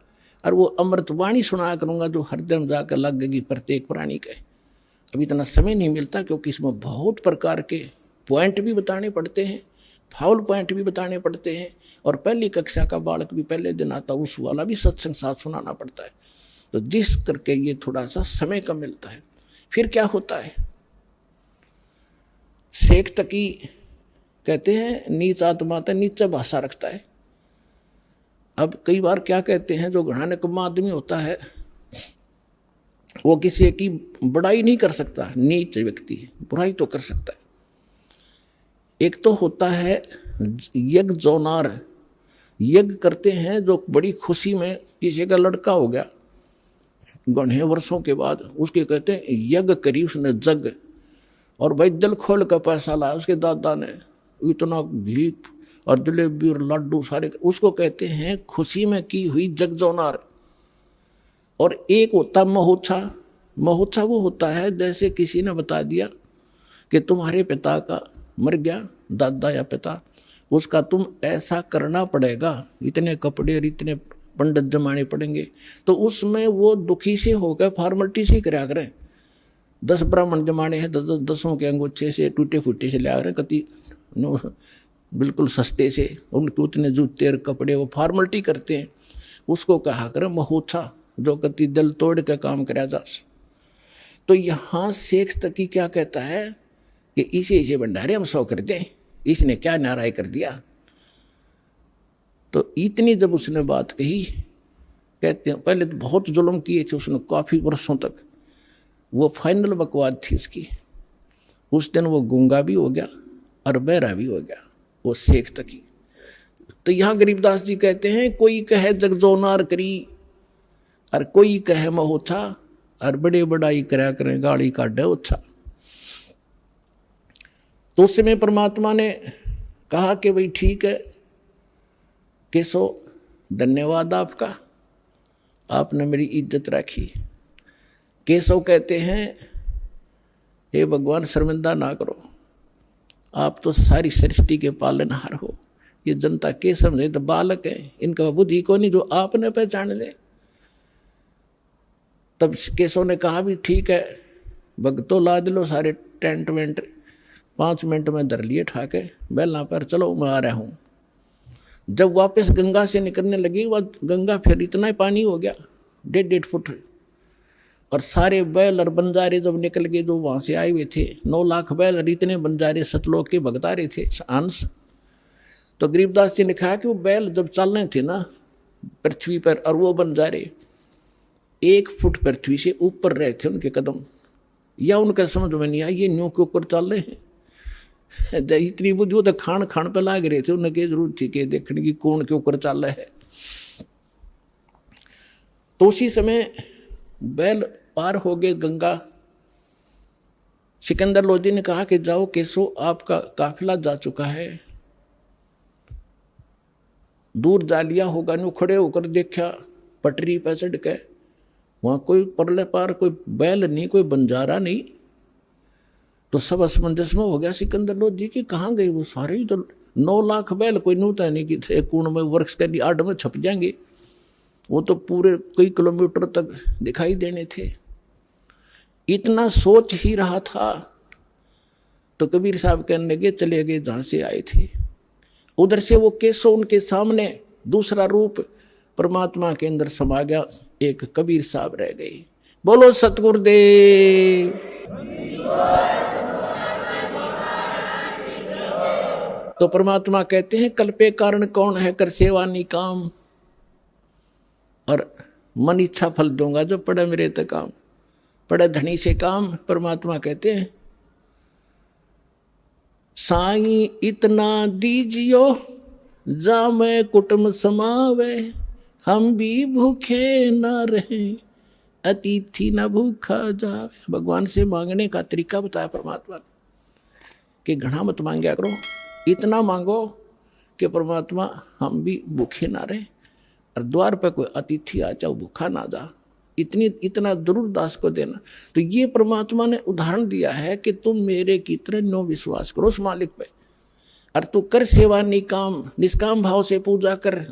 और वो अमृतवाणी सुना करूँगा जो हृदय में जाकर लगेगी प्रत्येक प्राणी के। अब इतना समय नहीं मिलता क्योंकि इसमें बहुत प्रकार के पॉइंट भी बताने पड़ते हैं, फाउल पॉइंट भी बताने पड़ते हैं, और पहली कक्षा का बालक भी पहले दिन आता उस वाला भी सत्संग साथ सुनाना पड़ता है। तो जिस करके ये थोड़ा सा समय कम मिलता है। फिर क्या होता है, शेख तकी कहते हैं नीच आत्मा तो नीचा भाषा रखता है। अब कई बार क्या कहते हैं, जो घना निकम्मा आदमी होता है वो किसी की बड़ाई नहीं कर सकता, नीच व्यक्ति बुराई तो कर सकता है। एक तो होता है यज्ञ जोनार, यज्ञ करते हैं जो बड़ी खुशी में, किसी का लड़का हो गया घने वर्षों के बाद, उसके कहते हैं यज्ञ करी उसने जग, और भाई दिल खोल का पैसा लाया उसके दादा ने, इतना घी और जलेबी और लड्डू सारे, उसको कहते हैं खुशी में की हुई जग जोनार। और एक होता महोत्सा, महोत्सा वो होता है जैसे किसी ने बता दिया कि तुम्हारे पिता का मर गया, दादा या पिता, उसका तुम ऐसा करना पड़ेगा, इतने कपड़े और इतने पंडित जमाने पड़ेंगे, तो उसमें वो दुखी से होकर फॉर्मेलिटी से करा करें। 10 ब्राह्मण जमाने हैं, 10 के अंगोछे से टूटे फूटे से लिया करें, कति बिल्कुल सस्ते से, उनके उतने जूते और कपड़े वो फॉर्मेलिटी करते हैं, उसको कहा करें महोत्सा, जो कति दिल तोड़ के काम करा जा। तो यहाँ शेख तकी क्या कहता है कि इसे भंडारे हम 100 कर दें, इसने क्या नाराय कर दिया। तो इतनी जब उसने बात कही, कहते हैं पहले तो बहुत जुल्म किए थे उसने काफ़ी वर्षों तक, वो फाइनल बकवाद थी उसकी। उस दिन वो गूंगा भी हो गया और बहरा भी हो गया, वो शेख तकी। तो यहाँ गरीबदास जी कहते हैं कोई कहे जगजोनार करी और कोई कहे महोत्सा, और बड़े बड़ाई करा करें गाड़ी काटे अच्छा। तो उस समय परमात्मा ने कहा कि भाई ठीक है केशव, धन्यवाद आपका, आपने मेरी इज्जत रखी। केशव कहते हैं हे भगवान शर्मिंदा ना करो, आप तो सारी सृष्टि के पालनहार हो, ये जनता के समझे तो बालक है, इनका बुद्धि को नहीं जो आपने पहचान ले। तब केशव ने कहा भी ठीक है भगतो लाद लो सारे टेंट वेंट, 5 मिनट में धर लिए ठाके बैलना पर, चलो मैं आ रहा हूँ। जब वापस गंगा से निकलने लगी, वह गंगा फिर इतना ही पानी हो गया 1.5 फुट, और सारे बैल और बंजारे जब निकल गए जो वहाँ से आए हुए थे, 9 लाख बैल और इतने बंजारे सतलोक के भगतारे थे अंश। तो गरीबदास जी ने कहा कि वो बैल जब चल रहे थे ना पृथ्वी पर, और वो बंजारे 1 फुट पृथ्वी से ऊपर रहे थे उनके कदम, या उनका समझ में नहीं आया ये न्यू के ऊपर चल रहे हैं। इतनी बुद्धि वो तो खान खान पे लाग रहे थे, उन्हें क्या जरूरत थी कि देखने की कौन के ऊपर चल रहा है। तो उसी समय बैल पार हो गए गंगा। सिकंदर लोधी ने कहा कि जाओ केशव, आपका काफिला जा चुका है। दूर जा लिया होगा, न्यू खड़े होकर देखा पटरी पर चढ़ के, वहां कोई परले पार कोई बैल नहीं, कोई बंजारा नहीं। तो सब असमंजस में हो गया सिकंदर लोधी की, कहाँ गए वो सारे, तो 9 लाख बैल कोई नूता नहीं कि थे कूण में वर्ष के आड़ में छप जाएंगे, वो तो पूरे कई किलोमीटर तक दिखाई देने थे। इतना सोच ही रहा था तो कबीर साहब कहने लगे चले गए जहां से आए थे। उधर से वो केशव उनके सामने दूसरा रूप परमात्मा के अंदर समा गया, एक कबीर साहब रह गए। बोलो सतगुरुदेव। तो परमात्मा कहते हैं कल्पे कारण कौन है, कर सेवा नी काम, और मन इच्छा फल दूंगा जो पड़े मेरे ते काम, पड़े धनी से काम। परमात्मा कहते हैं साईं इतना दीजियो जा मैं कुटुंब समावे, हम भी भूखे न रहे अतिथि न भूखा जावे। भगवान से मांगने का तरीका बताया परमात्मा कि घना मत मांगया करो, इतना मांगो कि परमात्मा हम भी भूखे ना रहे, और द्वार पर कोई अतिथि आ जाओ भूखा ना जा, इतना जरूर दास को देना। तो ये परमात्मा ने उदाहरण दिया है कि तुम मेरे की तरह नो विश्वास करो उस मालिक पे, और तू कर सेवा निकाम, निष्काम भाव से पूजा कर।